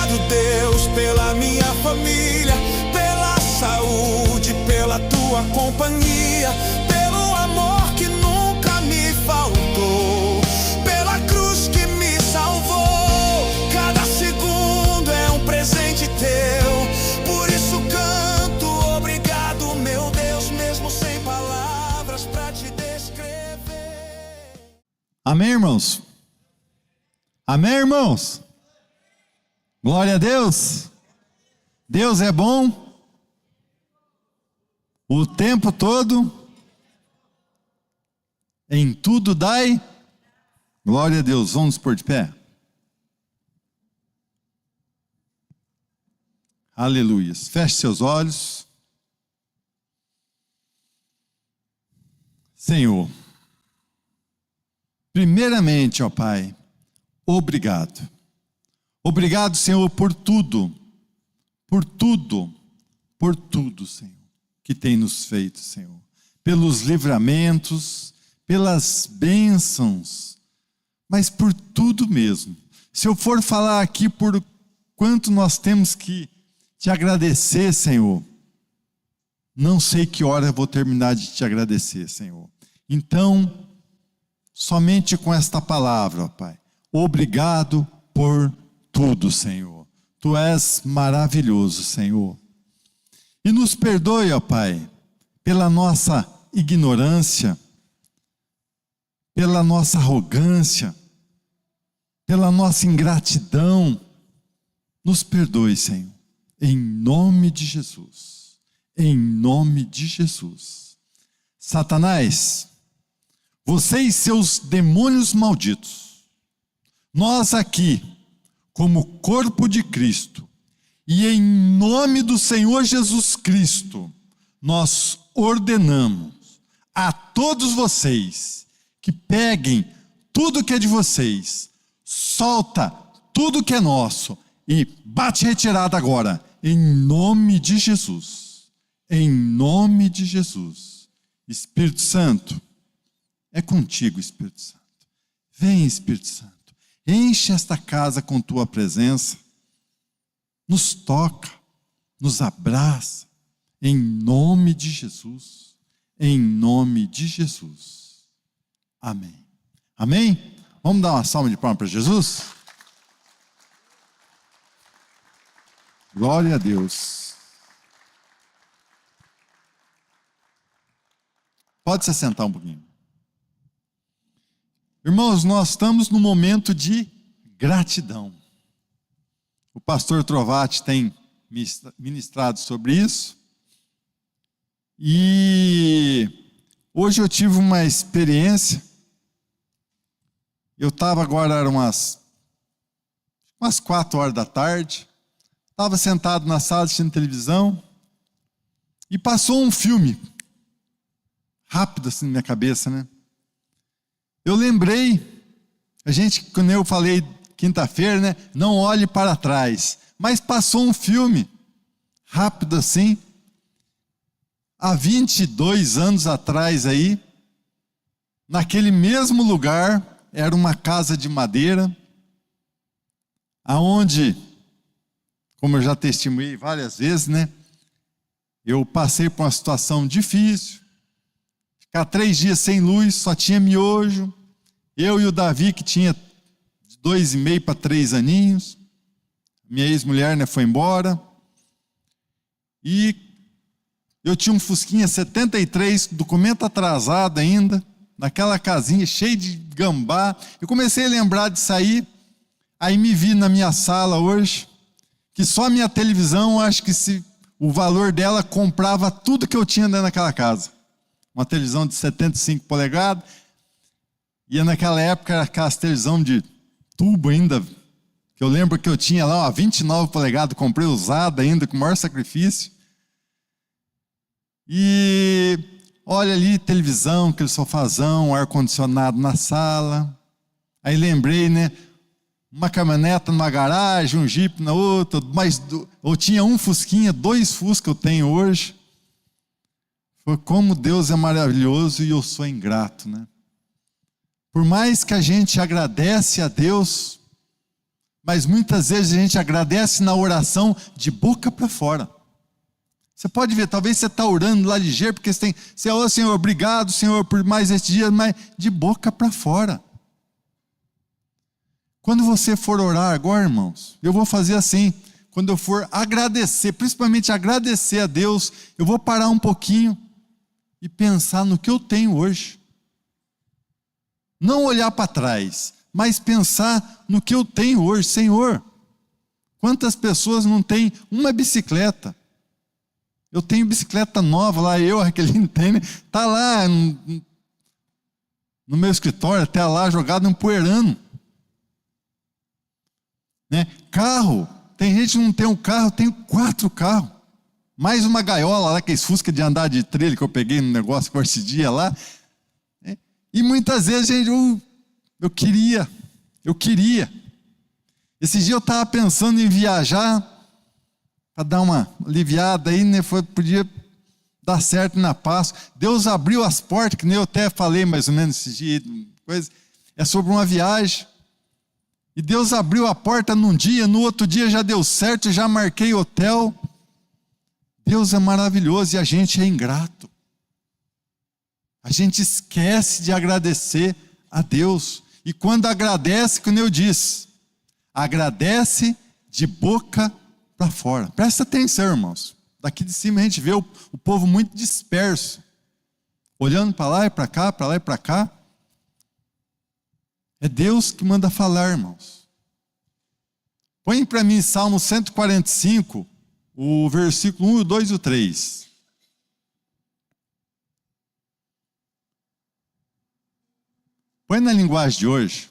Obrigado, Deus, pela minha família, pela saúde, pela tua companhia, pelo amor que nunca me faltou, pela cruz que me salvou. Cada segundo é um presente teu, por isso canto obrigado, meu Deus, mesmo sem palavras pra te descrever. Amém, irmãos? Amém, irmãos? Glória a Deus. Deus é bom o tempo todo, em tudo dai glória a Deus. Vamos nos pôr de pé. Aleluia. Feche seus olhos. Senhor, primeiramente, ó Pai, obrigado. Obrigado, Senhor, por tudo, Senhor, que tem nos feito, Senhor. Pelos livramentos, pelas bênçãos, mas por tudo mesmo. Se eu for falar aqui por quanto nós temos que te agradecer, Senhor, não sei que hora eu vou terminar de te agradecer, Senhor. Então, somente com esta palavra, ó Pai, obrigado por tudo, Senhor. Tu és maravilhoso, Senhor. E nos perdoe, ó Pai, pela nossa ignorância, pela nossa arrogância, pela nossa ingratidão. Nos perdoe, Senhor. Em nome de Jesus. Em nome de Jesus. Satanás, você e seus demônios malditos, nós aqui, como corpo de Cristo, e em nome do Senhor Jesus Cristo, nós ordenamos a todos vocês que peguem tudo que é de vocês, solta tudo que é nosso e bate retirada agora, em nome de Jesus. Em nome de Jesus. Espírito Santo, é contigo, Espírito Santo. Vem, Espírito Santo. Enche esta casa com tua presença, nos toca, nos abraça, em nome de Jesus, em nome de Jesus. Amém. Amém? Vamos dar uma salva de palmas para Jesus? Glória a Deus. Pode se sentar um pouquinho. Irmãos, nós estamos num momento de gratidão. O pastor Trovati tem ministrado sobre isso. E hoje eu tive uma experiência. Eu estava agora, eram umas 4 horas da tarde. Estava sentado na sala assistindo televisão. E passou um filme. Rápido assim na minha cabeça, né? Eu lembrei, quando eu falei quinta-feira, né? Não olhe para trás. Mas passou um filme, rápido assim, há 22 anos atrás aí, naquele mesmo lugar, era uma casa de madeira, aonde, como eu já testemunhei várias vezes, né? Eu passei por uma situação difícil, ficar 3 dias sem luz, só tinha miojo. Eu e o Davi, que tinha 2,5 para 3 aninhos. Minha ex-mulher, né, foi embora. E eu tinha um Fusquinha 73, documento atrasado ainda, naquela casinha cheia de gambá. Eu comecei a lembrar de sair. Aí me vi na minha sala hoje, que só a minha televisão, acho que o valor dela comprava tudo que eu tinha dentro daquela casa. Uma televisão de 75 polegadas. E naquela época era aquelas televisão de tubo ainda, que eu lembro que eu tinha lá, ó, 29 polegadas, comprei usada ainda, com o maior sacrifício. E olha ali, televisão, aquele sofazão, ar-condicionado na sala. Aí lembrei, né, uma caminhoneta numa garagem, um Jeep na outra, mas eu tinha um Fusquinha, 2 Fusca eu tenho hoje. Foi como Deus é maravilhoso e eu sou ingrato, né? Por mais que a gente agradece a Deus, Mas muitas vezes a gente agradece na oração de boca para fora. Você pode ver, talvez você está orando lá ligeiro, porque você ó, Senhor, obrigado, Senhor, por mais este dia, mas de boca para fora. Quando você for orar agora, irmãos, eu vou fazer assim, quando eu for agradecer, principalmente agradecer a Deus, eu vou parar um pouquinho e pensar no que eu tenho hoje. Não olhar para trás, mas pensar no que eu tenho hoje. Senhor, quantas pessoas não têm uma bicicleta? Eu tenho bicicleta nova lá, aquele tem, está lá no meu escritório, até lá jogado um poeirano. Né? Carro, tem gente que não tem um carro, eu tenho 4 carros. Mais uma gaiola lá, aqueles Fusca de andar de trilha que eu peguei no negócio com esse dia lá. Né? E muitas vezes, gente, eu queria. Esse dia eu estava pensando em viajar, para dar uma aliviada aí, né? Podia dar certo na Páscoa. Deus abriu as portas, que nem eu até falei mais ou menos esse dia, é sobre uma viagem. E Deus abriu a porta num dia, no outro dia já deu certo, já marquei hotel. Deus é maravilhoso e a gente é ingrato. A gente esquece de agradecer a Deus. E quando agradece, como eu disse, agradece de boca para fora. Presta atenção, irmãos. Daqui de cima a gente vê o povo muito disperso, olhando para lá e para cá, para lá e para cá. É Deus que manda falar, irmãos. Põe para mim Salmo 145, o versículo 1, o 2 e o 3. Põe na linguagem de hoje.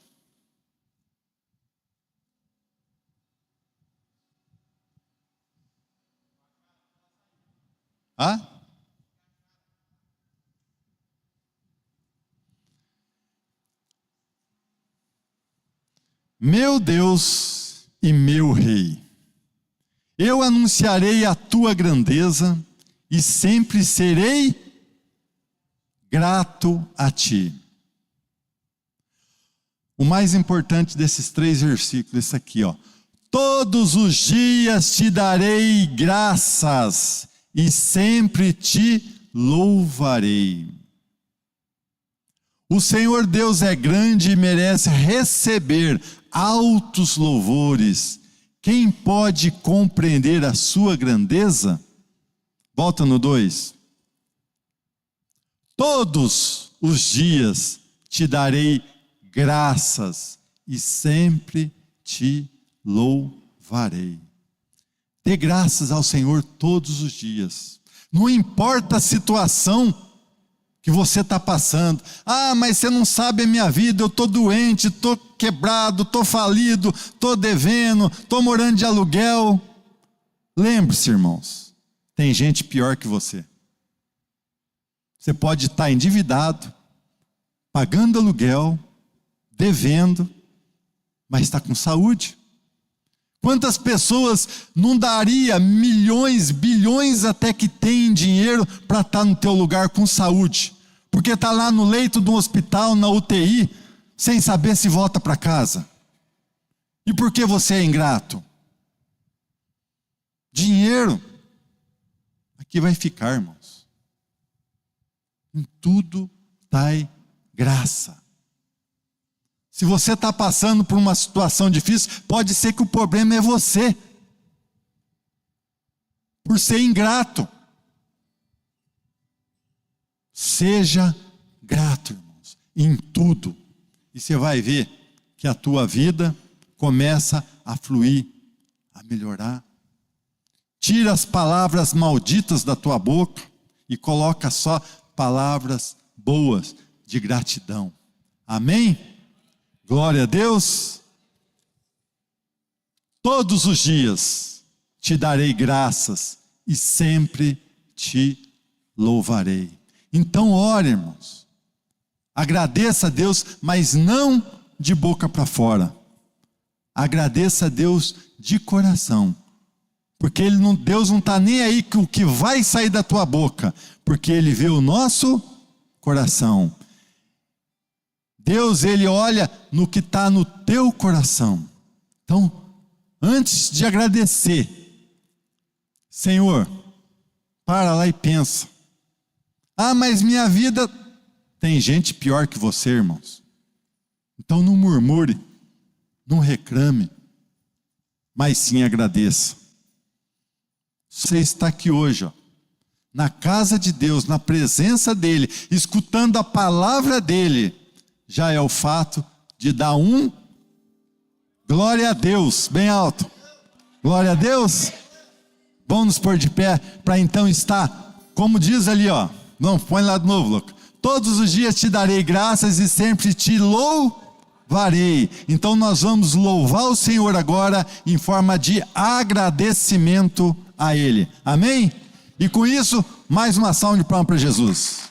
Meu Deus e meu Rei, eu anunciarei a tua grandeza e sempre serei grato a ti. O mais importante desses 3 versículos, esse aqui, ó. Todos os dias te darei graças e sempre te louvarei. O Senhor Deus é grande e merece receber altos louvores. Quem pode compreender a sua grandeza? Volta no 2. Todos os dias te darei graças e sempre te louvarei. Dê graças ao Senhor todos os dias. Não importa a situação que você está passando. Mas você não sabe a minha vida, eu estou doente, estou quebrado, estou falido, estou devendo, estou morando de aluguel. Lembre-se, irmãos, tem gente pior que você. Você pode estar endividado, pagando aluguel, devendo, mas está com saúde. Quantas pessoas não daria milhões, bilhões até que tem dinheiro para estar no teu lugar com saúde? Porque está lá no leito do hospital, na UTI, sem saber se volta para casa. E por que você é ingrato? Dinheiro aqui vai ficar, irmãos. Em tudo dai graça. Se você está passando por uma situação difícil, pode ser que o problema é você, por ser ingrato. Seja grato, irmãos, em tudo. E você vai ver que a tua vida começa a fluir, a melhorar. Tira as palavras malditas da tua boca e coloca só palavras boas de gratidão. Amém? Glória a Deus. Todos os dias te darei graças e sempre te louvarei. Então ore, irmãos. Agradeça a Deus, mas não de boca para fora. Agradeça a Deus de coração. Porque Deus não está nem aí com o que vai sair da tua boca. Porque Ele vê o nosso coração. Deus, Ele olha no que está no teu coração. Então, antes de agradecer, Senhor, para lá e pensa. Ah, mas minha vida... Tem gente pior que você, irmãos. Então não murmure, não reclame, mas sim agradeça. Você está aqui hoje, ó, na casa de Deus, na presença dEle, escutando a palavra dEle, já é o fato de dar glória a Deus, bem alto. Glória a Deus. Vamos nos pôr de pé para então estar, como diz ali, ó. Não, põe lá de novo, louco. Todos os dias te darei graças e sempre te louvarei. Então nós vamos louvar o Senhor agora em forma de agradecimento a Ele. Amém? E com isso, mais uma salva de palmas para Jesus.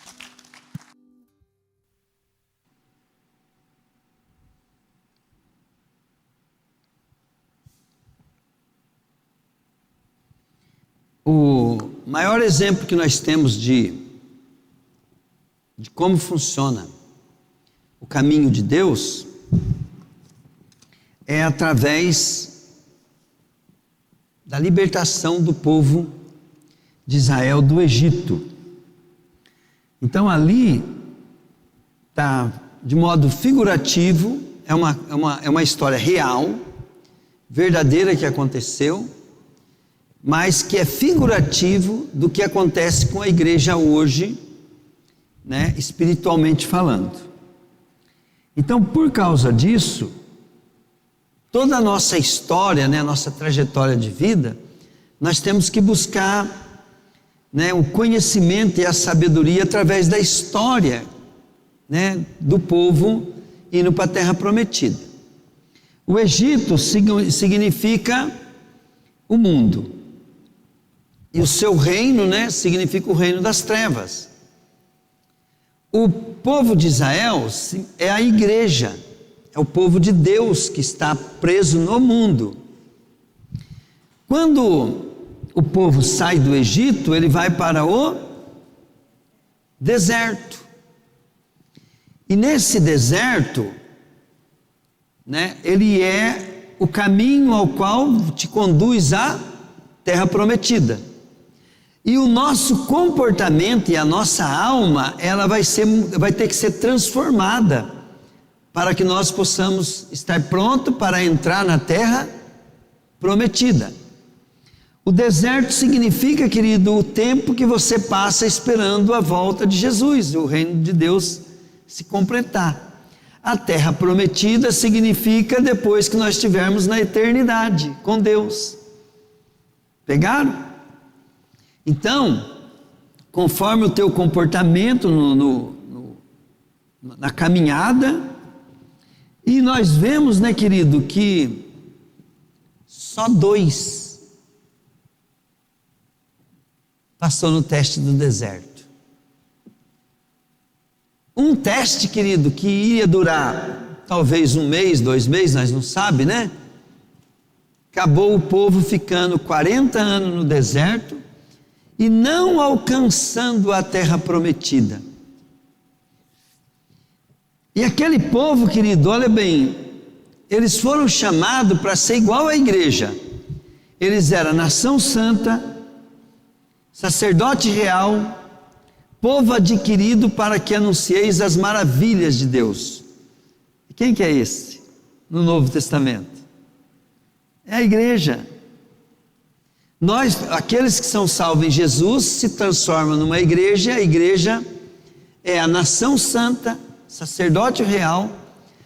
O maior exemplo que nós temos de como funciona o caminho de Deus é através da libertação do povo de Israel do Egito. Então ali está de modo figurativo, é uma história real, verdadeira que aconteceu, mas que é figurativo do que acontece com a igreja hoje, né, espiritualmente falando. Então, por causa disso, toda a nossa história, né, a nossa trajetória de vida, nós temos que buscar, né, o conhecimento e a sabedoria através da história, né, do povo indo para a terra prometida. O Egito significa o mundo, e o seu reino, né, significa o reino das trevas. O povo de Israel é a igreja, é o povo de Deus que está preso no mundo. Quando o povo sai do Egito, ele vai para o deserto. E nesse deserto, né, ele é o caminho ao qual te conduz à terra prometida. E o nosso comportamento e a nossa alma, ela vai ter que ser transformada para que nós possamos estar pronto para entrar na terra prometida. O deserto significa, querido, o tempo que você passa esperando a volta de Jesus, o reino de Deus se completar. A terra prometida significa depois que nós estivermos na eternidade com Deus. Pegaram? Então, conforme o teu comportamento na caminhada, e nós vemos, né, querido, que só 2 passou no teste do deserto. Um teste, querido, que ia durar talvez 1 mês, 2 meses, nós não sabemos, né? Acabou o povo ficando 40 anos no deserto, e não alcançando a terra prometida. E aquele povo, querido, olha bem, eles foram chamados para ser igual à igreja. Eles eram nação santa, sacerdote real, povo adquirido para que anuncieis as maravilhas de Deus. Quem que é esse no Novo Testamento? É a igreja. Nós, aqueles que são salvos em Jesus, se transformam numa igreja. A igreja é a nação santa, sacerdote real.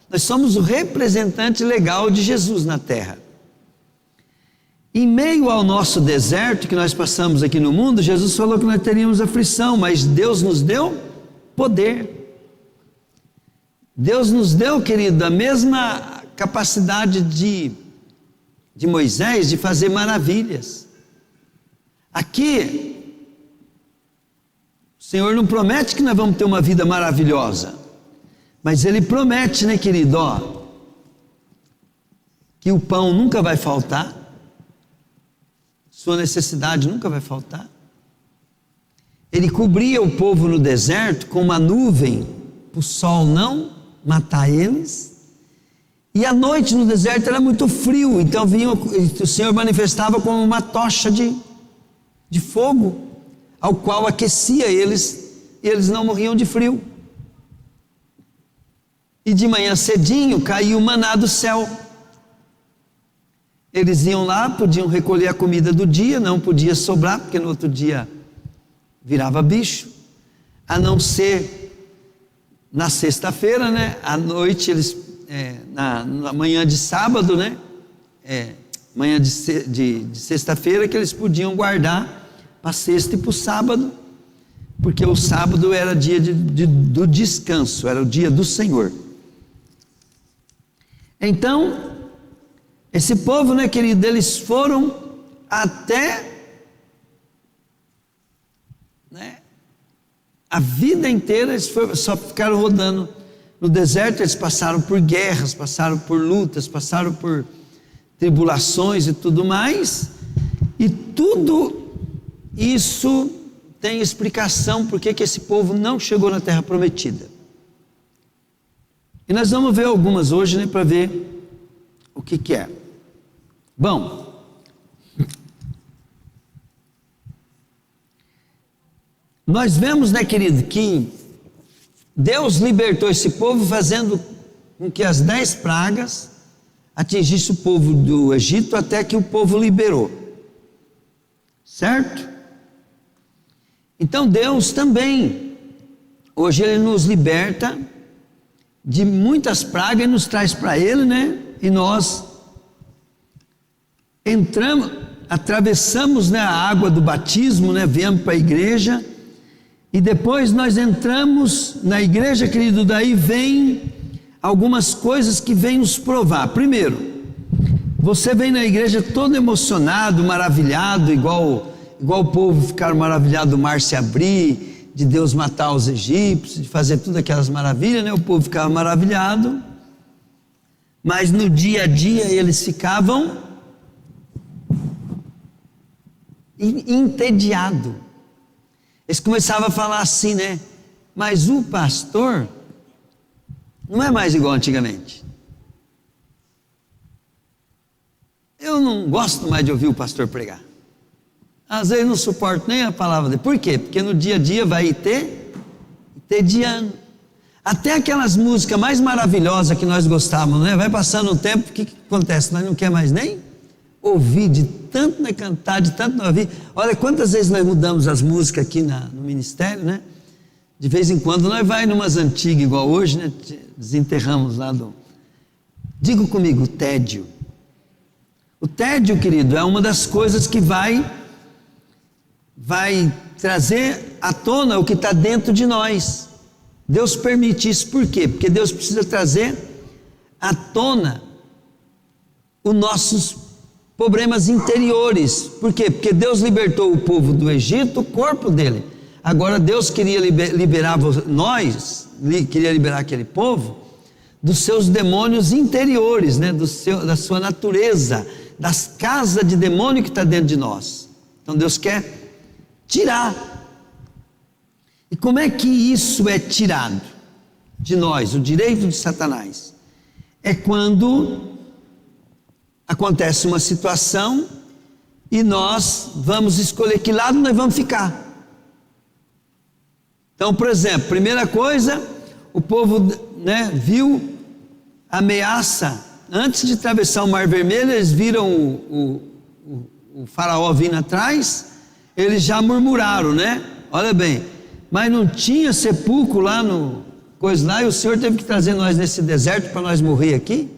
Nós somos o representante legal de Jesus na terra. Em meio ao nosso deserto que nós passamos aqui no mundo, Jesus falou que nós teríamos aflição, mas Deus nos deu poder. Deus nos deu, querido, a mesma capacidade de Moisés de fazer maravilhas. Aqui, o Senhor não promete que nós vamos ter uma vida maravilhosa, mas Ele promete, né, querido, ó, que o pão nunca vai faltar, sua necessidade nunca vai faltar. Ele cobria o povo no deserto com uma nuvem, para o sol não matar eles, E a noite no deserto era muito frio, então o Senhor manifestava como uma tocha de fogo, ao qual aquecia eles, e eles não morriam de frio. E de manhã cedinho caiu o maná do céu. Eles iam lá, podiam recolher a comida do dia, não podia sobrar, porque no outro dia virava bicho, a não ser na sexta-feira, né? À noite eles, na manhã de sábado, né? Manhã de sexta-feira que eles podiam guardar para sexta e para o sábado, porque o sábado era dia do descanso, era o dia do Senhor. Então, esse povo, né, querido, eles foram até, né, a vida inteira eles só ficaram rodando no deserto. Eles passaram por guerras, passaram por lutas, passaram por tribulações e tudo mais, e tudo isso tem explicação porque que esse povo não chegou na terra prometida. E nós vamos ver algumas hoje, né, para ver o que é. Bom, nós vemos, né, querido, que Deus libertou esse povo fazendo com que as 10 pragas atingissem o povo do Egito até que o povo liberou, certo? Então Deus também, hoje Ele nos liberta de muitas pragas e nos traz para Ele, né? E nós entramos, atravessamos, né, a água do batismo, né? Viemos para a igreja e depois nós entramos na igreja, querido. Daí vem algumas coisas que vêm nos provar. Primeiro, você vem na igreja todo emocionado, maravilhado, igual o povo ficaram maravilhado do mar se abrir, de Deus matar os egípcios, de fazer tudo aquelas maravilhas, né? O povo ficava maravilhado, mas no dia a dia eles ficavam entediados. Eles começavam a falar assim, né? Mas o pastor não é mais igual antigamente. Eu não gosto mais de ouvir o pastor pregar. Às vezes não suporto nem a palavra dele. Por quê? Porque no dia a dia vai entediando. Até aquelas músicas mais maravilhosas que nós gostávamos, né? Vai passando um tempo, o que acontece? Nós não quer mais nem ouvir, de tanto né, cantar, de tanto não ouvir. Olha quantas vezes nós mudamos as músicas aqui no ministério, né? De vez em quando nós vai numas antigas igual hoje, né? Desenterramos lá do... Diga comigo, o tédio. O tédio, querido, é uma das coisas que vai trazer à tona o que está dentro de nós. Deus permite isso, por quê? Porque Deus precisa trazer à tona os nossos problemas interiores. Por quê? Porque Deus libertou o povo do Egito, o corpo dele. Agora Deus queria liberar queria liberar aquele povo dos seus demônios interiores, né? Da sua natureza, das casas de demônio que está dentro de nós. Então Deus quer tirar. E como é que isso é tirado de nós, o direito de Satanás? É quando acontece uma situação e nós vamos escolher que lado nós vamos ficar. Então, por exemplo, primeira coisa, o povo, né, viu a ameaça. Antes de atravessar o Mar Vermelho, eles viram o faraó vindo atrás, eles já murmuraram, né? Olha bem, mas não tinha sepulcro lá no coisa lá, e o Senhor teve que trazer nós nesse deserto para nós morrer aqui?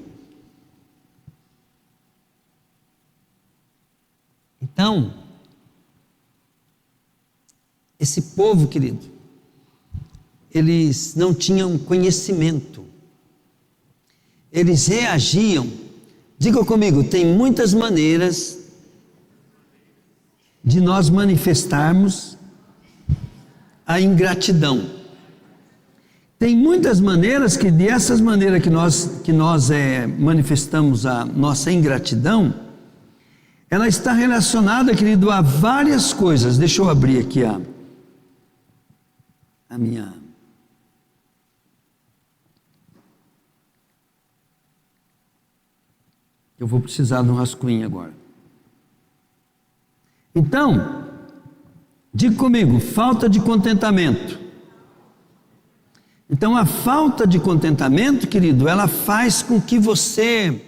Então, esse povo, querido, eles não tinham conhecimento, eles reagiam. Diga comigo, tem muitas maneiras de nós manifestarmos a ingratidão. Tem muitas maneiras que, dessas maneiras que nós manifestamos a nossa ingratidão, ela está relacionada, querido, a várias coisas. Deixa eu abrir aqui a minha... Eu vou precisar de um rascunho agora. Então, diga comigo, falta de contentamento. Então, a falta de contentamento, querido, ela faz com que você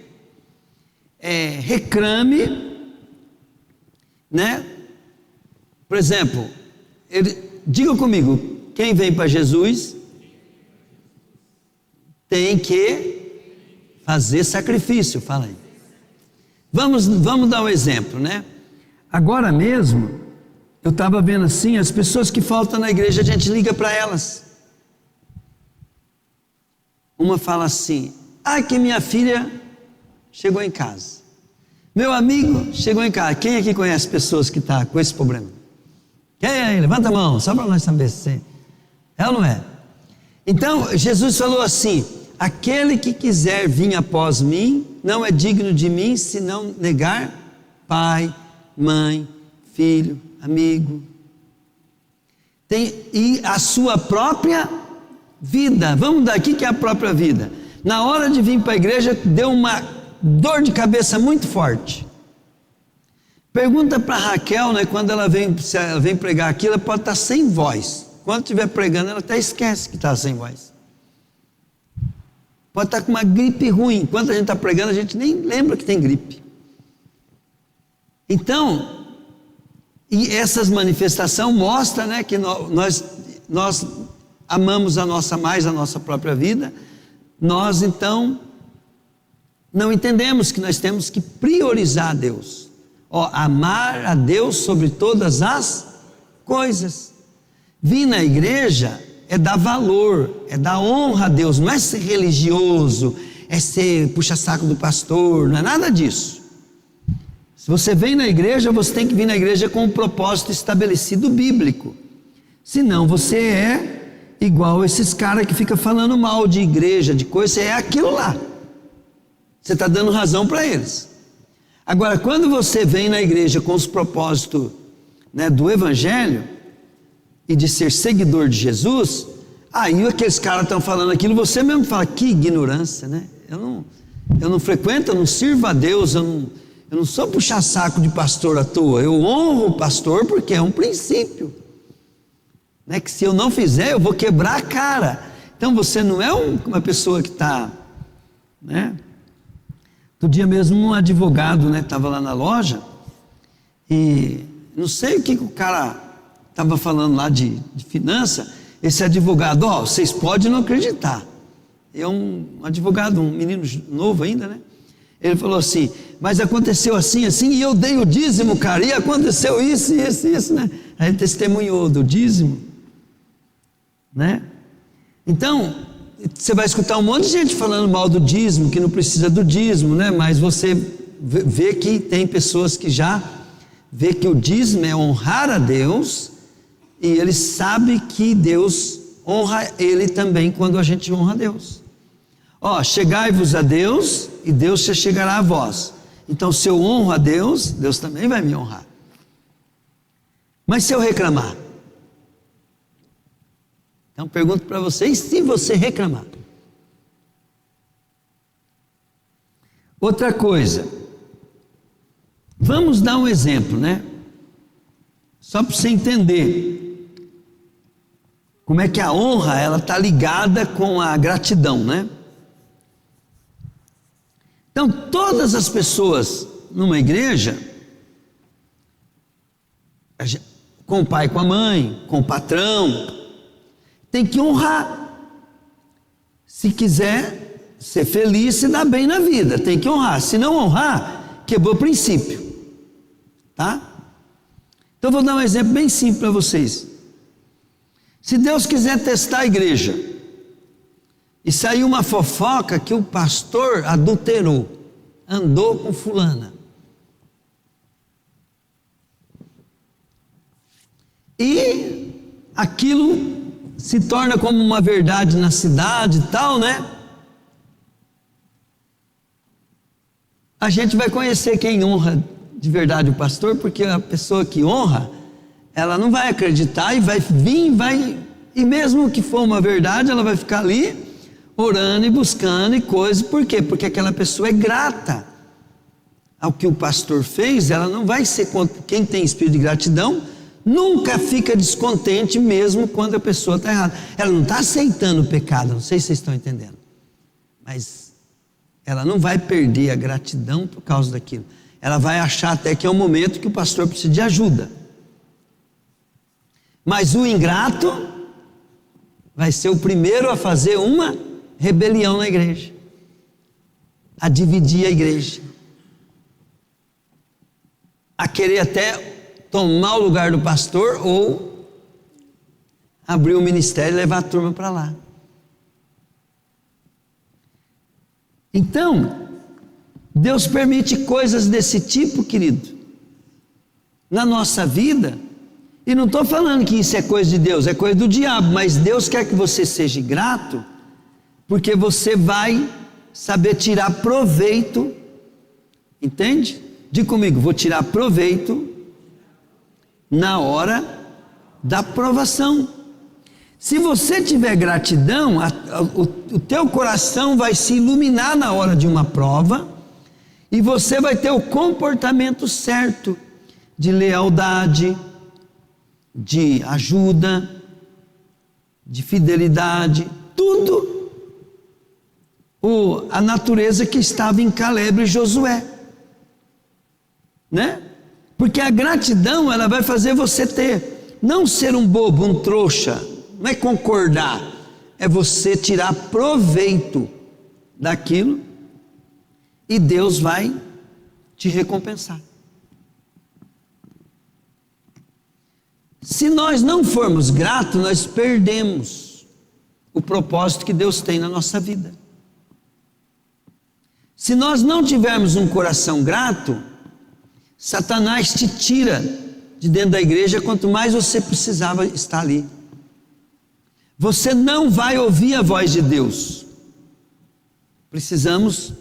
reclame, né? Por exemplo, diga comigo, quem vem para Jesus tem que fazer sacrifício, fala aí. Vamos dar um exemplo, né? Agora mesmo, eu estava vendo assim, as pessoas que faltam na igreja, a gente liga para elas. Uma fala assim, que minha filha chegou em casa. Meu amigo chegou em casa. Quem aqui conhece pessoas que estão com esse problema? Quem aí? Levanta a mão, só para nós saber se é ou não é. Então, Jesus falou assim, aquele que quiser vir após mim, não é digno de mim, se não negar pai, mãe, filho, amigo. E a sua própria vida. Vamos dar aqui que é a própria vida. Na hora de vir para a igreja, deu uma dor de cabeça muito forte. Pergunta para Raquel, né, quando se ela vem pregar aqui, ela pode estar sem voz. Quando estiver pregando, ela até esquece que está sem voz. Pode estar com uma gripe ruim. Enquanto a gente está pregando, a gente nem lembra que tem gripe. Então, e essas manifestações mostram, né, que nós amamos mais a nossa própria vida. Nós então não entendemos que nós temos que priorizar a Deus. Amar a Deus sobre todas as coisas. Vir na igreja é dar valor, é dar honra a Deus, não é ser religioso, é ser puxa-saco do pastor, não é nada disso. Se você vem na igreja, você tem que vir na igreja com um propósito estabelecido bíblico. Senão você é igual esses caras que ficam falando mal de igreja, de coisa, é aquilo lá. Você está dando razão para eles. Agora, quando você vem na igreja com os propósitos, né, do evangelho e de ser seguidor de Jesus, aí aqueles caras estão falando aquilo, você mesmo fala, que ignorância, né? Eu não frequento, eu não sirvo a Deus, eu não sou puxa-saco de pastor à toa, eu honro o pastor porque é um princípio, né, que se eu não fizer, eu vou quebrar a cara. Então você não é uma pessoa que está, né? Outro dia mesmo um advogado, né, estava lá na loja e não sei o que o cara estava falando lá de finança. Esse advogado, vocês podem não acreditar, é um advogado, um menino novo ainda, né? Ele falou assim, mas aconteceu assim, e eu dei o dízimo, cara, e aconteceu isso, né? Aí ele testemunhou do dízimo, né? Então, você vai escutar um monte de gente falando mal do dízimo, que não precisa do dízimo, né? Mas você vê que tem pessoas que já vê que o dízimo é honrar a Deus, e ele sabe que Deus honra ele também quando a gente honra a Deus. Chegai-vos a Deus, e Deus se chegará a vós. Então, se eu honro a Deus, Deus também vai me honrar. Mas se eu reclamar? Então, pergunto para vocês, se você reclamar? Outra coisa, vamos dar um exemplo, né? Só para você entender como é que a honra, ela está ligada com a gratidão, né? Então, todas as pessoas numa igreja, com o pai, com a mãe, com o patrão, tem que honrar. Se quiser ser feliz, se dar bem na vida, tem que honrar. Se não honrar, quebrou o princípio. Tá? Então, vou dar um exemplo bem simples para vocês. Se Deus quiser testar a igreja, e saiu uma fofoca que o pastor adulterou, andou com fulana, e aquilo se torna como uma verdade na cidade e tal, né? A gente vai conhecer quem honra de verdade o pastor, porque a pessoa que honra, ela não vai acreditar e vai vir, e mesmo que for uma verdade, ela vai ficar ali orando e buscando e coisas. Por quê? Porque aquela pessoa é grata. ao que o pastor fez, ela não vai ser contra. Quem tem espírito de gratidão nunca fica descontente mesmo quando a pessoa está errada. Ela não está aceitando o pecado, não sei se vocês estão entendendo, mas ela não vai perder a gratidão por causa daquilo. Ela vai achar até que é um momento que o pastor precisa de ajuda. Mas o ingrato vai ser o primeiro a fazer uma rebelião na igreja, a dividir a igreja, a querer até tomar o lugar do pastor ou abrir o ministério e levar a turma para lá. Então, Deus permite coisas desse tipo, querido, na nossa vida, e não estou falando que isso é coisa de Deus, é coisa do diabo, mas Deus quer que você seja grato, porque você vai saber tirar proveito, entende? Diga comigo, vou tirar proveito na hora da provação. Se você tiver gratidão, o teu coração vai se iluminar na hora de uma prova, e você vai ter o comportamento certo de lealdade, de ajuda, de fidelidade, tudo a natureza que estava em Caleb e Josué, né? Porque a gratidão, ela vai fazer você não ser um bobo, um trouxa, não é concordar, é você tirar proveito daquilo e Deus vai te recompensar. Se nós não formos gratos, nós perdemos o propósito que Deus tem na nossa vida. Se nós não tivermos um coração grato, Satanás te tira de dentro da igreja quanto mais você precisava estar ali. Você não vai ouvir a voz de Deus. Precisamos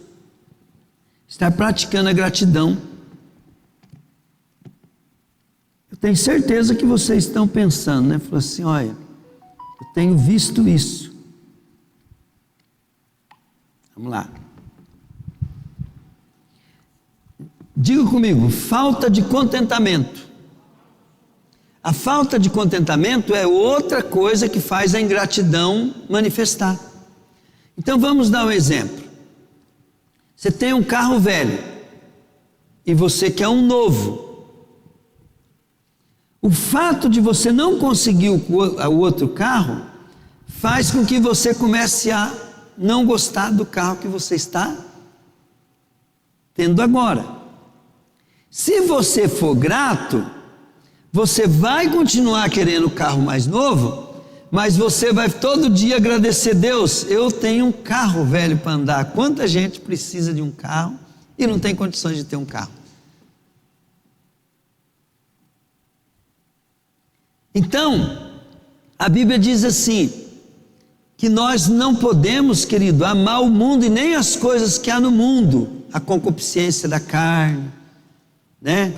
estar praticando a gratidão. Eu tenho certeza que vocês estão pensando, né? Falou assim, olha, eu tenho visto isso. Vamos lá. Diga comigo, falta de contentamento. A falta de contentamento é outra coisa que faz a ingratidão manifestar. Então vamos dar um exemplo. Você tem um carro velho e você quer um novo. O fato de você não conseguir o outro carro faz com que você comece a não gostar do carro que você está tendo agora. Se você for grato, você vai continuar querendo o carro mais novo, mas você vai todo dia agradecer, Deus, eu tenho um carro velho para andar. Quanta gente precisa de um carro e não tem condições de ter um carro? Então, a Bíblia diz assim, que nós não podemos, querido, amar o mundo e nem as coisas que há no mundo, a concupiscência da carne, né?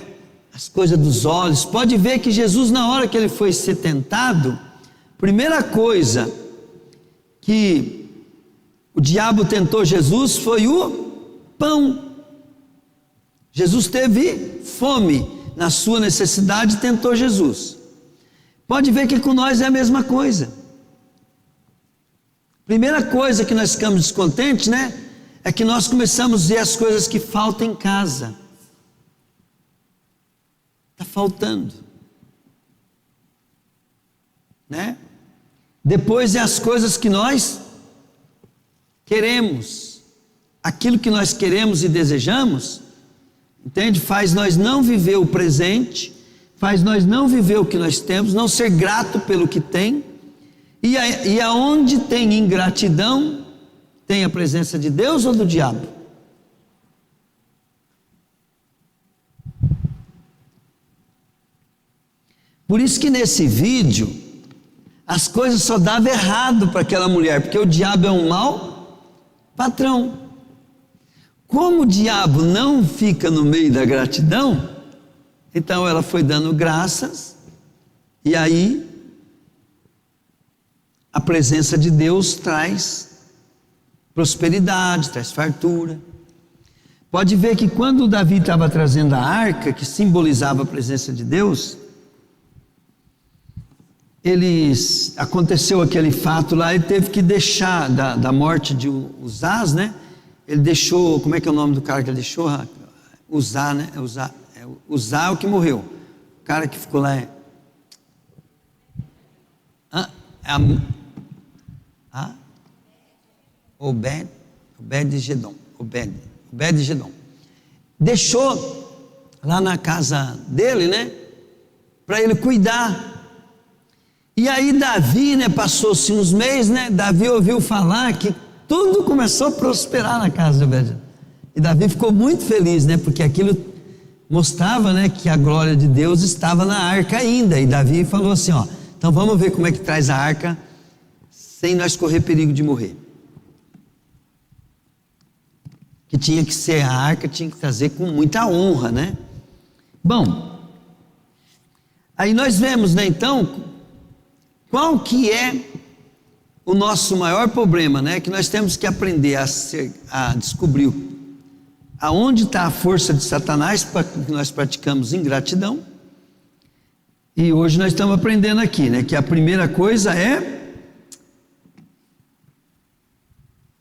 As coisas dos olhos. Pode ver que Jesus, na hora que ele foi ser tentado, primeira coisa que o diabo tentou Jesus foi o pão. Jesus teve fome na sua necessidade e tentou Jesus. Pode ver que com nós é a mesma coisa. Primeira coisa que nós ficamos descontentes, né? É que nós começamos a ver as coisas que faltam em casa. Está faltando, né? Depois é as coisas que nós queremos, aquilo que nós queremos e desejamos, entende? Faz nós não viver o presente, faz nós não viver o que nós temos, não ser grato pelo que tem, e aonde tem ingratidão, tem a presença de Deus ou do diabo? Por isso que nesse vídeo, as coisas só davam errado para aquela mulher, porque o diabo é um mau patrão. Como o diabo não fica no meio da gratidão, então ela foi dando graças, e aí a presença de Deus traz prosperidade, traz fartura. Pode ver que quando Davi estava trazendo a arca, que simbolizava a presença de Deus, aconteceu aquele fato lá, ele teve que deixar, da morte de Uzás, né? Ele deixou, como é que é o nome do cara que ele deixou? Uzá, né? Uzá é o que morreu. O cara que ficou lá Obed-Edom. Deixou lá na casa dele, né? Para ele cuidar. E aí Davi, né? Passou-se uns meses, né? Davi ouviu falar que tudo começou a prosperar na casa de Obed-Edom. E Davi ficou muito feliz, né? Porque aquilo mostrava, né? Que a glória de Deus estava na arca ainda. E Davi falou assim, ó, então vamos ver como é que traz a arca sem nós correr perigo de morrer. Que tinha que ser a arca, tinha que trazer com muita honra, né? Bom, aí nós vemos, né? Então, qual que é o nosso maior problema, né? Que nós temos que aprender a descobrir aonde está a força de Satanás, para que nós praticamos ingratidão. E hoje nós estamos aprendendo aqui, né? Que a primeira coisa é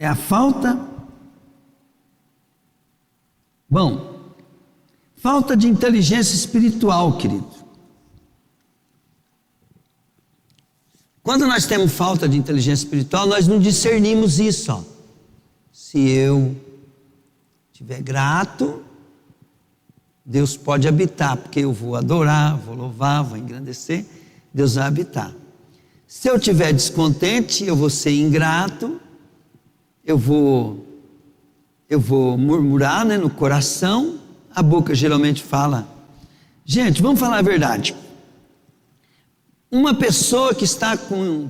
a falta. Bom, falta de inteligência espiritual, querido. Quando nós temos falta de inteligência espiritual, nós não discernimos isso, ó. Se eu estiver grato, Deus pode habitar, porque eu vou adorar, vou louvar, vou engrandecer, Deus vai habitar. Se eu estiver descontente, eu vou ser ingrato, eu vou murmurar, né, no coração, a boca geralmente fala. Gente, vamos falar a verdade. Uma pessoa que está com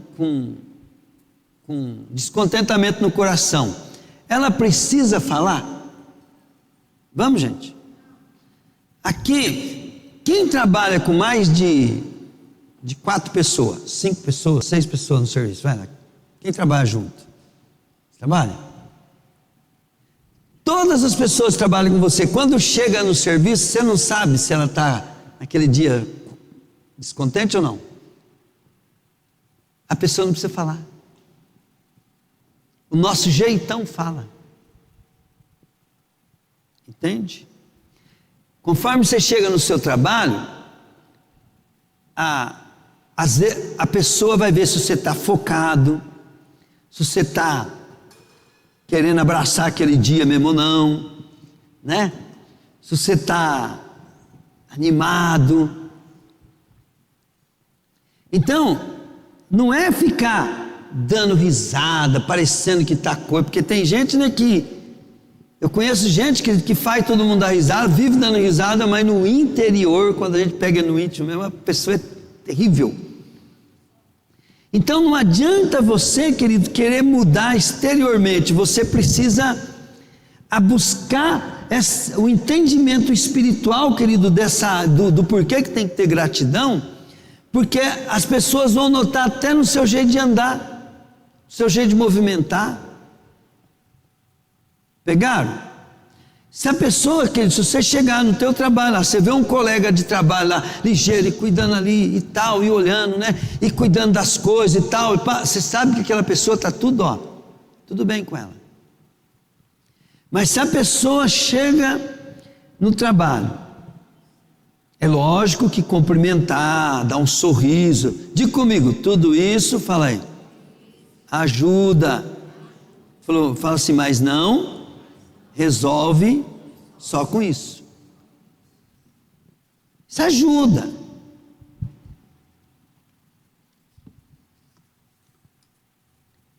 descontentamento no coração, ela precisa falar? Vamos, gente? Aqui, quem trabalha com mais de 4 pessoas, 5 pessoas, 6 pessoas no serviço? Vai lá. Quem trabalha junto? Você trabalha? Todas as pessoas que trabalham com você, quando chega no serviço, você não sabe se ela está naquele dia descontente ou não. A pessoa não precisa falar. O nosso jeitão fala. Entende? Conforme você chega no seu trabalho, às vezes a pessoa vai ver se você está focado, se você está querendo abraçar aquele dia mesmo ou não, né? Se você está animado. Então, não é ficar dando risada, parecendo que está coisa, porque tem gente, né, eu conheço gente que faz todo mundo dar risada, vive dando risada, mas no interior, quando a gente pega no íntimo mesmo, a pessoa é terrível. Então não adianta você, querido, querer mudar exteriormente, você precisa buscar o entendimento espiritual, querido, do porquê que tem que ter gratidão, porque as pessoas vão notar até no seu jeito de andar, no seu jeito de movimentar. Pegaram? Se a pessoa, querido, se você chegar no teu trabalho lá, você vê um colega de trabalho lá, ligeiro, e cuidando ali e tal, e olhando, né, e cuidando das coisas e tal, você sabe que aquela pessoa está tudo bem com ela. Mas se a pessoa chega no trabalho, é lógico que cumprimentar, dar um sorriso, diga comigo, tudo isso, fala aí, ajuda. Fala assim, mas não resolve só com isso. Isso ajuda.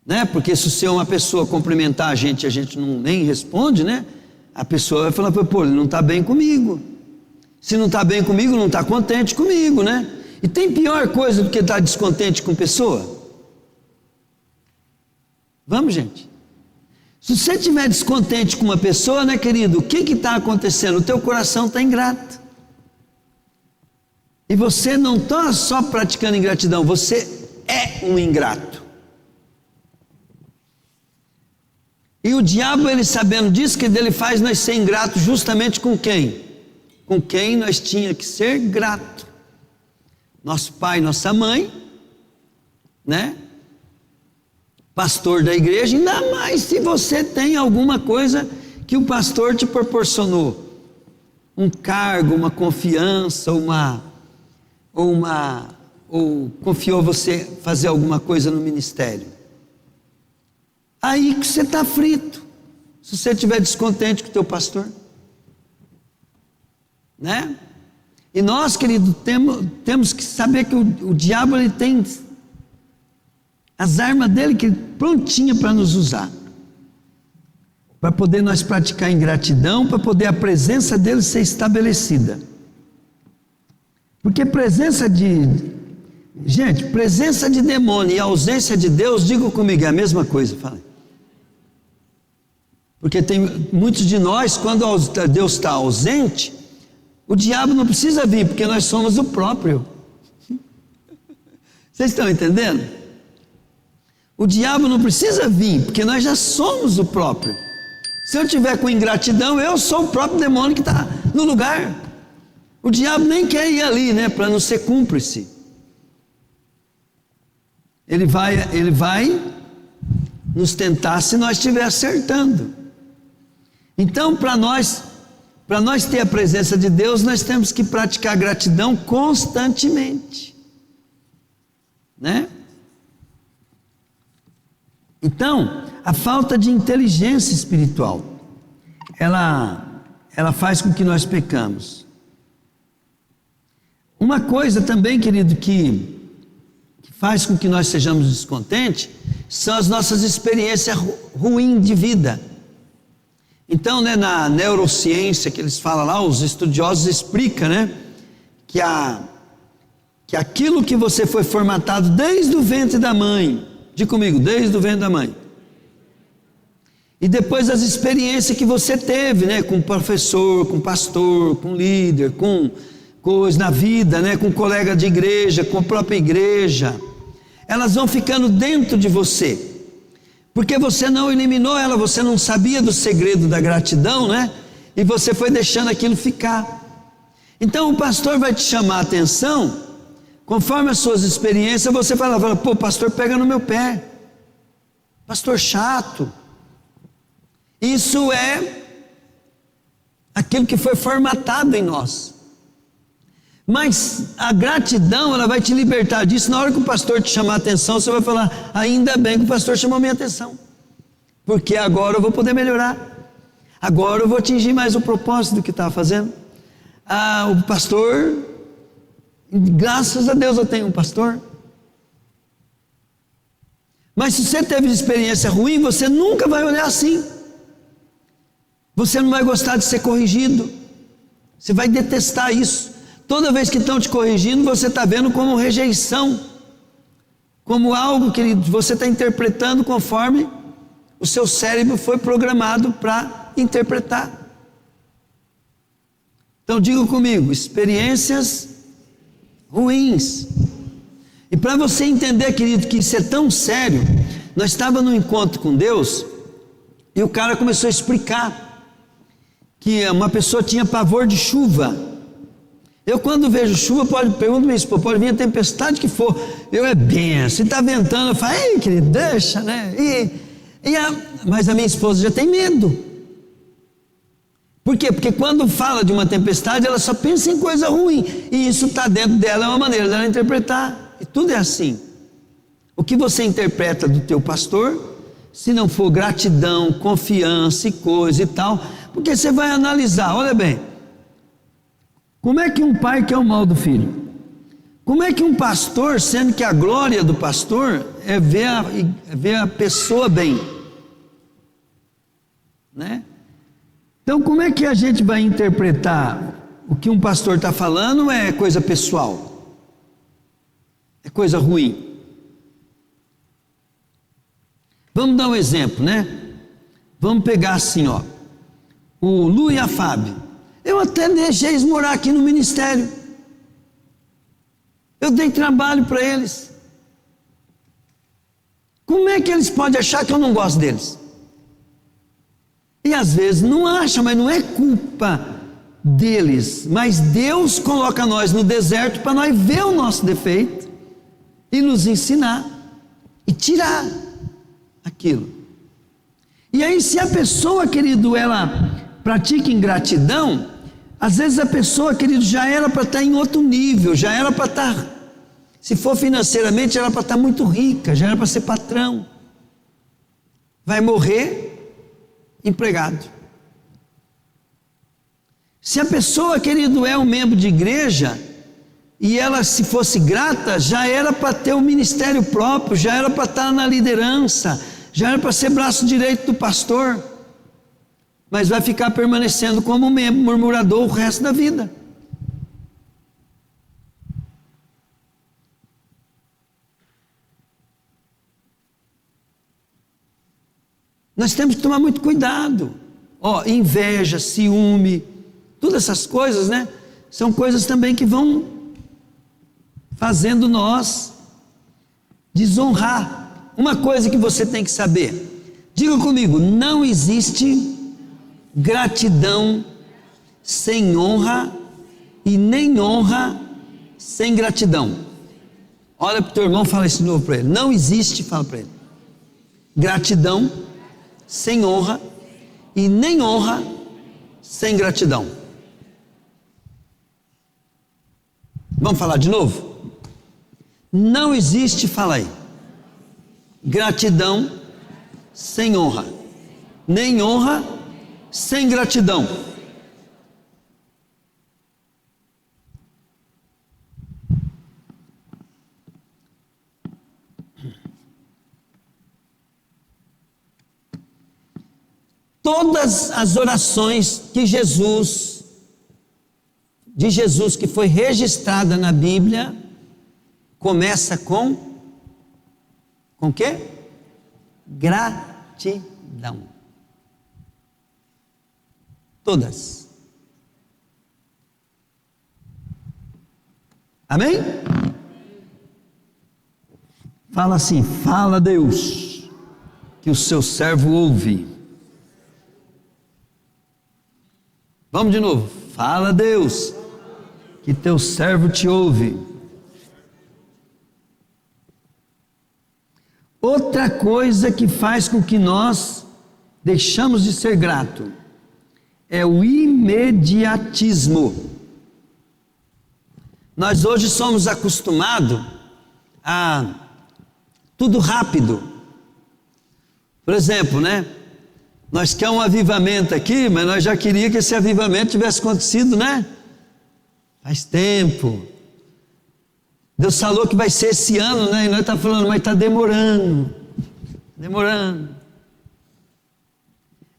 Né? Porque se você é uma pessoa cumprimentar a gente não nem responde, né? A pessoa vai falar, pô, ele não está bem comigo. Se não está bem comigo, não está contente comigo, né? E tem pior coisa do que estar descontente com pessoa? Vamos, gente? Se você estiver descontente com uma pessoa, né, querido? O que está acontecendo? O teu coração está ingrato. E você não está só praticando ingratidão, você é um ingrato. E o diabo, ele sabendo disso, que ele faz nós ser ingratos justamente com quem? Com quem nós tinha que ser grato. Nosso pai, nossa mãe, né? Pastor da igreja, ainda mais se você tem alguma coisa que o pastor te proporcionou. Um cargo, uma confiança, ou confiou você fazer alguma coisa no ministério. Aí que você está frito, se você estiver descontente com o teu pastor, né? E nós, querido, temos que saber que o diabo, ele tem as armas dele que prontinha para nos usar, para poder nós praticar ingratidão, para poder a presença dele ser estabelecida. Porque presença de demônio e ausência de Deus, diga comigo, é a mesma coisa, fala. Porque tem muitos de nós, quando Deus está ausente, o diabo não precisa vir, porque nós somos o próprio. Vocês estão entendendo? O diabo não precisa vir, porque nós já somos o próprio. Se eu tiver com ingratidão, eu sou o próprio demônio que está no lugar. O diabo nem quer ir ali, né, para não ser cúmplice. Ele vai nos tentar se nós estiver acertando. Então, para nós ter a presença de Deus, nós temos que praticar gratidão constantemente, né? Então, a falta de inteligência espiritual, ela faz com que nós pecamos. Uma coisa também, querido, que faz com que nós sejamos descontentes, são as nossas experiências ruins de vida. Então, né, na neurociência que eles falam lá, os estudiosos explicam, né, que aquilo que você foi formatado desde o ventre da mãe, diga comigo, desde o ventre da mãe, e depois as experiências que você teve, né, com professor, com pastor, com líder, com coisa na vida, né, com colega de igreja, com a própria igreja, elas vão ficando dentro de você. Porque você não eliminou ela, você não sabia do segredo da gratidão, né? E você foi deixando aquilo ficar. Então o pastor vai te chamar a atenção, conforme as suas experiências, você fala, pô, pastor pega no meu pé, pastor chato. Isso é aquilo que foi formatado em nós. Mas a gratidão, ela vai te libertar disso. Na hora que o pastor te chamar a atenção, você vai falar, ainda bem que o pastor chamou minha atenção, porque agora eu vou poder melhorar, agora eu vou atingir mais o propósito do que estava fazendo. O pastor, graças a Deus eu tenho um pastor. Mas se você teve experiência ruim, você nunca vai olhar assim. Você não vai gostar de ser corrigido, você vai detestar isso. Toda vez que estão te corrigindo, você está vendo como rejeição, como algo que você está interpretando conforme o seu cérebro foi programado para interpretar. Então diga comigo, experiências ruins. E para você entender, querido, que isso é tão sério, nós estávamos num encontro com Deus, e o cara começou a explicar que uma pessoa tinha pavor de chuva. Eu quando vejo chuva, pergunto minha esposa, pode vir a tempestade que for, eu é benção, se está ventando, eu falo, ei querido, deixa, né? Mas a minha esposa já tem medo. Por quê? Porque quando fala de uma tempestade, ela só pensa em coisa ruim, e isso está dentro dela, é uma maneira dela interpretar, e tudo é assim. O que você interpreta do teu pastor, se não for gratidão, confiança e coisa e tal, porque você vai analisar, olha bem, como é que um pai quer o mal do filho? Como é que um pastor, sendo que a glória do pastor é ver a pessoa bem, né? Então como é que a gente vai interpretar o que um pastor está falando? É coisa pessoal, é coisa ruim. Vamos dar um exemplo, né? Vamos pegar assim, ó, o Lu e a Fábio. Eu até deixei eles morar aqui no ministério. Eu dei trabalho para eles. Como é que eles podem achar que eu não gosto deles? E às vezes não acham, mas não é culpa deles, mas Deus coloca nós no deserto para nós ver o nosso defeito e nos ensinar e tirar aquilo. E aí, se a pessoa, querido, ela pratica ingratidão, às vezes a pessoa, querido, já era para estar em outro nível, já era para estar, se for financeiramente, já era para estar muito rica, já era para ser patrão. Vai morrer empregado. Se a pessoa, querido, é um membro de igreja, e ela, se fosse grata, já era para ter um ministério próprio, já era para estar na liderança, já era para ser braço direito do pastor, mas vai ficar permanecendo como membro murmurador o resto da vida. Nós temos que tomar muito cuidado. Inveja, ciúme, todas essas coisas, né? São coisas também que vão fazendo nós desonrar. Uma coisa que você tem que saber, diga comigo, não existe gratidão sem honra e nem honra sem gratidão. Olha para o teu irmão, fala isso de novo para ele. Não existe, fala para ele, gratidão sem honra e nem honra sem gratidão. Vamos falar de novo? Não existe, fala aí, gratidão sem honra, nem honra sem gratidão. Todas as orações que de Jesus que foi registrada na Bíblia, começa com quê? Gratidão. Todas. Amém? Fala assim, fala Deus, que o seu servo ouve. Vamos de novo, fala Deus, que teu servo te ouve. Outra coisa que faz com que nós deixamos de ser grato é o imediatismo. Nós hoje somos acostumados a tudo rápido. Por exemplo, né? Nós queremos um avivamento aqui, mas nós já queríamos que esse avivamento tivesse acontecido, né? Faz tempo. Deus falou que vai ser esse ano, né? E nós estamos falando, mas está demorando. Demorando.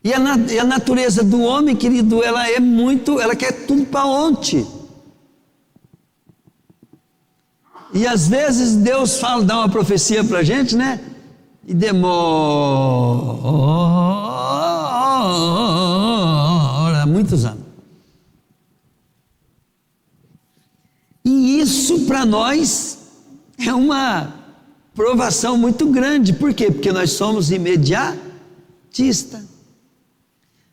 E a natureza do homem, querido, ela quer tudo para ontem. E às vezes Deus dá uma profecia para a gente, né? E demora muitos anos. E isso para nós é uma provação muito grande. Por quê? Porque nós somos imediatistas.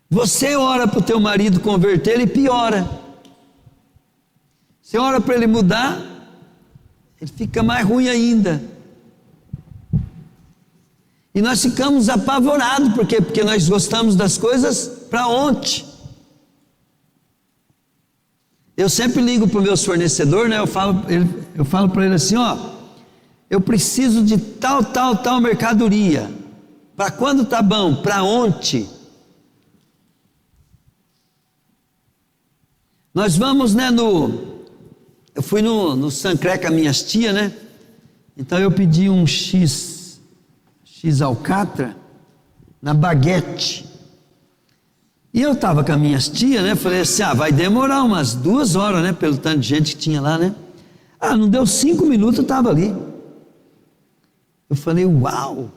Você ora para o teu marido converter, ele piora. Você ora para ele mudar, ele fica mais ruim ainda. E nós ficamos apavorados, por quê? Porque nós gostamos das coisas para ontem. Eu sempre ligo para os meus fornecedores, né? Eu falo para ele assim, eu preciso de tal mercadoria. Para quando tá bom? Para ontem. Nós vamos, né, eu fui no Sancré com as minhas tias, né? Então eu pedi um X alcatra na baguete. E eu estava com as minhas tias, né? Falei assim, vai demorar umas 2 horas, né? Pelo tanto de gente que tinha lá, né? Não deu 5 minutos, eu estava ali. Eu falei, uau!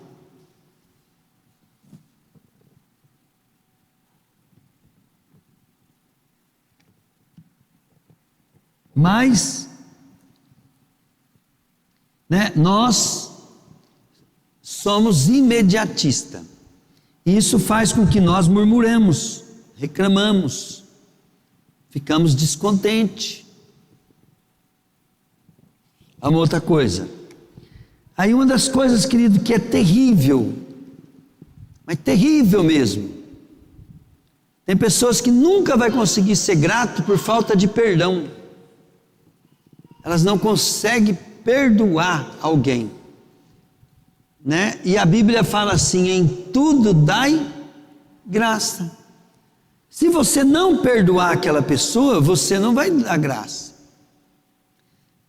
Mas, né? Nós somos imediatistas. E isso faz com que nós murmuremos, reclamamos, ficamos descontentes. Uma outra coisa. Aí uma das coisas, querido, que é terrível, mas terrível mesmo. Tem pessoas que nunca vai conseguir ser grato por falta de perdão. Elas não conseguem perdoar alguém, né? E a Bíblia fala assim: em tudo dai graça. Se você não perdoar aquela pessoa, você não vai dar graça.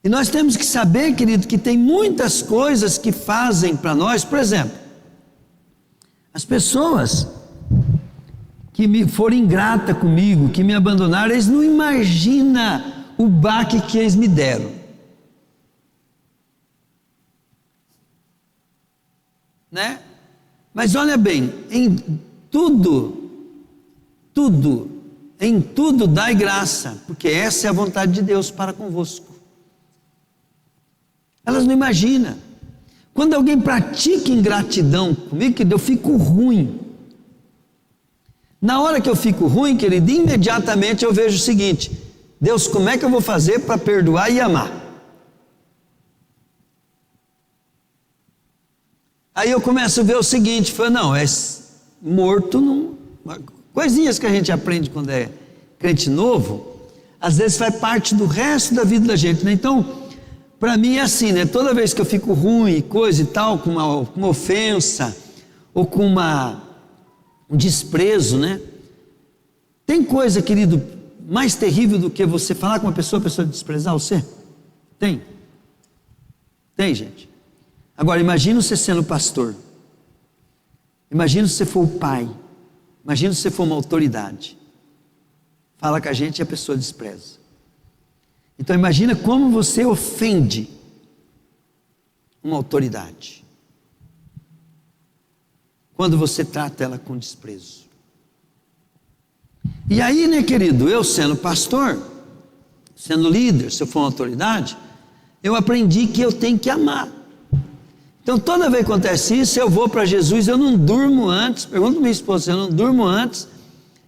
E nós temos que saber, querido, que tem muitas coisas que fazem para nós. Por exemplo, as pessoas que foram ingratas comigo, que me abandonaram, eles não imaginam o baque que eles me deram, né? Mas olha bem, em tudo dai graça, porque essa é a vontade de Deus para convosco. Elas não imaginam. Quando alguém pratica ingratidão comigo, querido, eu fico ruim. Na hora que eu fico ruim, querido, imediatamente eu vejo o seguinte: Deus, como é que eu vou fazer para perdoar e amar? Aí eu começo a ver o seguinte, não, é morto, não. Coisinhas que a gente aprende quando é crente novo, às vezes faz parte do resto da vida da gente, né? Então, para mim é assim, né? Toda vez que eu fico ruim, coisa e tal, com uma ofensa, ou com um desprezo, né? Tem coisa, querido, mais terrível do que você falar com uma pessoa, a pessoa desprezar você? Tem, gente. Agora, imagina você sendo pastor, imagina se você for o pai, imagina se você for uma autoridade, fala com a gente e a pessoa despreza. Então imagina como você ofende uma autoridade, quando você trata ela com desprezo. E aí, né, querido, eu sendo pastor, sendo líder, se eu for uma autoridade, eu aprendi que eu tenho que amar. Então toda vez que acontece isso, eu vou para Jesus, eu não durmo antes, pergunto para minha esposa, eu não durmo antes,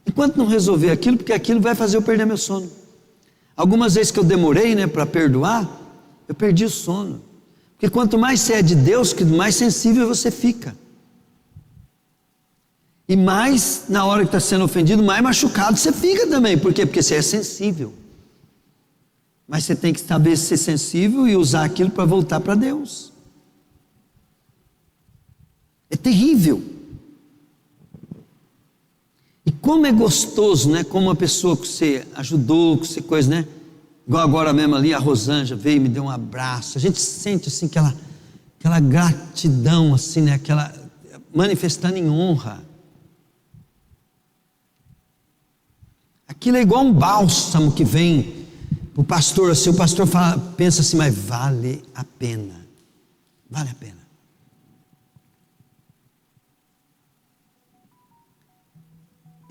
enquanto não resolver aquilo, porque aquilo vai fazer eu perder meu sono. Algumas vezes que eu demorei, né, para perdoar, eu perdi o sono, porque quanto mais você é de Deus, mais sensível você fica, e mais na hora que está sendo ofendido, mais machucado você fica também. Por quê? Porque você é sensível, mas você tem que saber ser sensível e usar aquilo para voltar para Deus. É terrível. E como é gostoso, né? Como uma pessoa que você ajudou, que você coisa, né? Igual agora mesmo ali, a Rosângela veio e me deu um abraço. A gente sente assim aquela gratidão, assim, né? Aquela manifestando em honra. Aquilo é igual um bálsamo que vem para o pastor, assim, o pastor pensa assim, mas vale a pena. Vale a pena.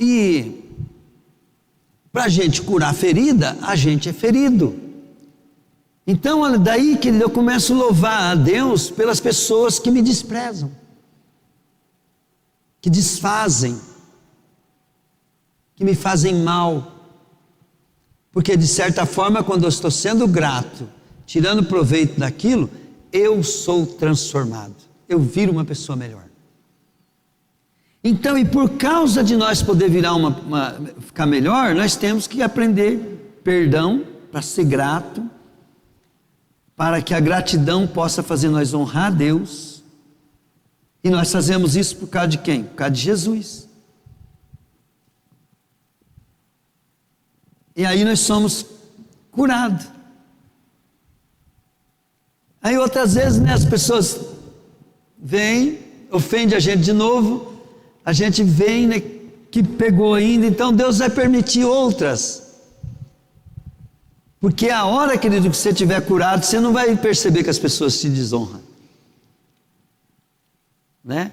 E para a gente curar a ferida, a gente é ferido. Então, daí, querido, eu começo a louvar a Deus pelas pessoas que me desprezam, que desfazem, que me fazem mal. Porque de certa forma, quando eu estou sendo grato, tirando proveito daquilo, eu sou transformado, eu viro uma pessoa melhor. Então, e por causa de nós poder virar ficar melhor, nós temos que aprender perdão, para ser grato, para que a gratidão possa fazer nós honrar a Deus. E nós fazemos isso por causa de quem? Por causa de Jesus. E aí nós somos curados. Aí outras vezes, né, as pessoas vêm, ofendem a gente de novo, a gente vem, né, que pegou ainda, então Deus vai permitir outras. Porque a hora, querido, que você estiver curado, você não vai perceber que as pessoas te desonram, né?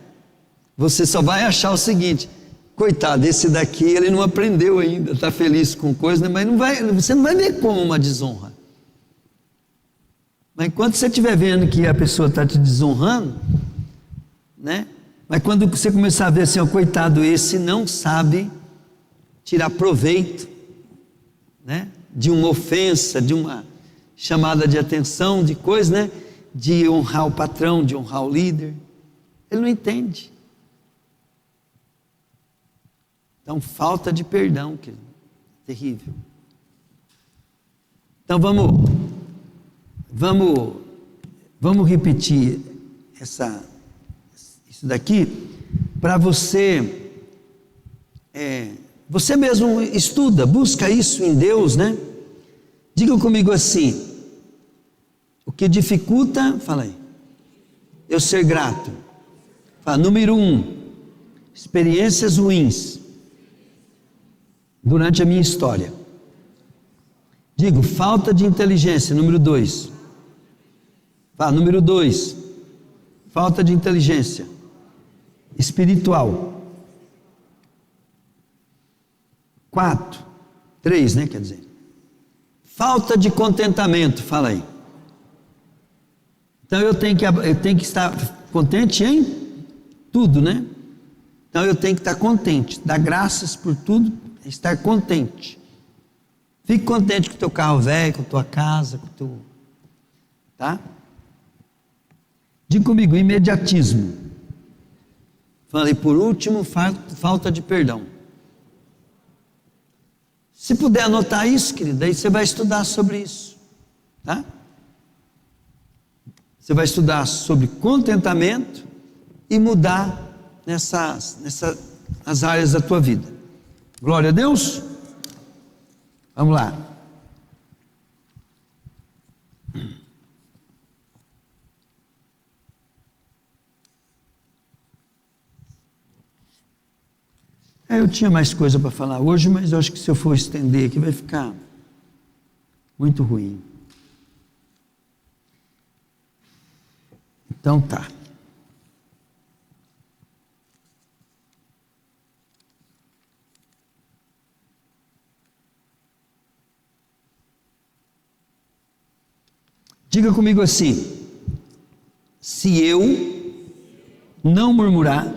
Você só vai achar o seguinte: coitado, esse daqui ele não aprendeu ainda, está feliz com coisa, né? Mas você não vai ver como uma desonra. Mas enquanto você estiver vendo que a pessoa está te desonrando, né? Mas quando você começar a ver assim, ó, coitado, esse não sabe tirar proveito, né, de uma ofensa, de uma chamada de atenção, de coisa, né, de honrar o patrão, de honrar o líder. Ele não entende. Então, falta de perdão, querido, terrível. Então, vamos repetir isso daqui, para você, você mesmo estuda, busca isso em Deus, né? Diga comigo assim: o que dificulta, fala aí, eu ser grato. Fala, número 1, experiências ruins durante a minha história. Digo, falta de inteligência, número 2. Fala, número 2, falta de inteligência espiritual. 4, 3, né, quer dizer, falta de contentamento, fala aí. Então eu tenho que estar contente em tudo, né? Então eu tenho que estar contente, dar graças por tudo, estar contente. Fique contente com o teu carro velho, com a tua casa, com o teu... Tá? Diga comigo, imediatismo. Falei, por último, falta de perdão. Se puder anotar isso, querido, aí você vai estudar sobre isso, tá? Você vai estudar sobre contentamento e mudar nas áreas da tua vida. Glória a Deus. Vamos lá. Eu tinha mais coisa para falar hoje, mas eu acho que se eu for estender aqui vai ficar muito ruim. Então tá. Diga comigo assim: se eu não murmurar,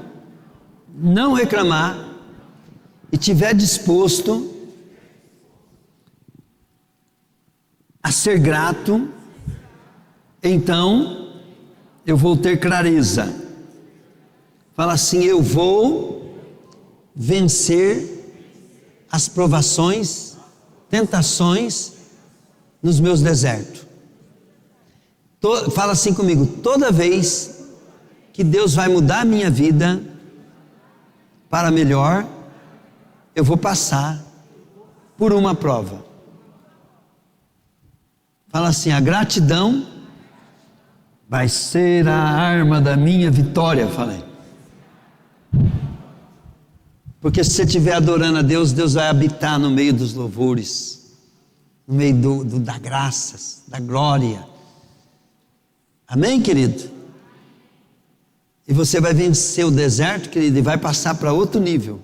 não reclamar e estiver disposto a ser grato, então eu vou ter clareza. Fala assim: eu vou vencer as provações, tentações nos meus desertos. Fala assim comigo: toda vez que Deus vai mudar a minha vida para melhor, eu vou passar por uma prova. Fala assim: a gratidão vai ser a arma da minha vitória. Falei. Porque se você estiver adorando a Deus, Deus vai habitar no meio dos louvores, no meio da graças, da glória. Amém, querido? E você vai vencer o deserto, querido, e vai passar para outro nível.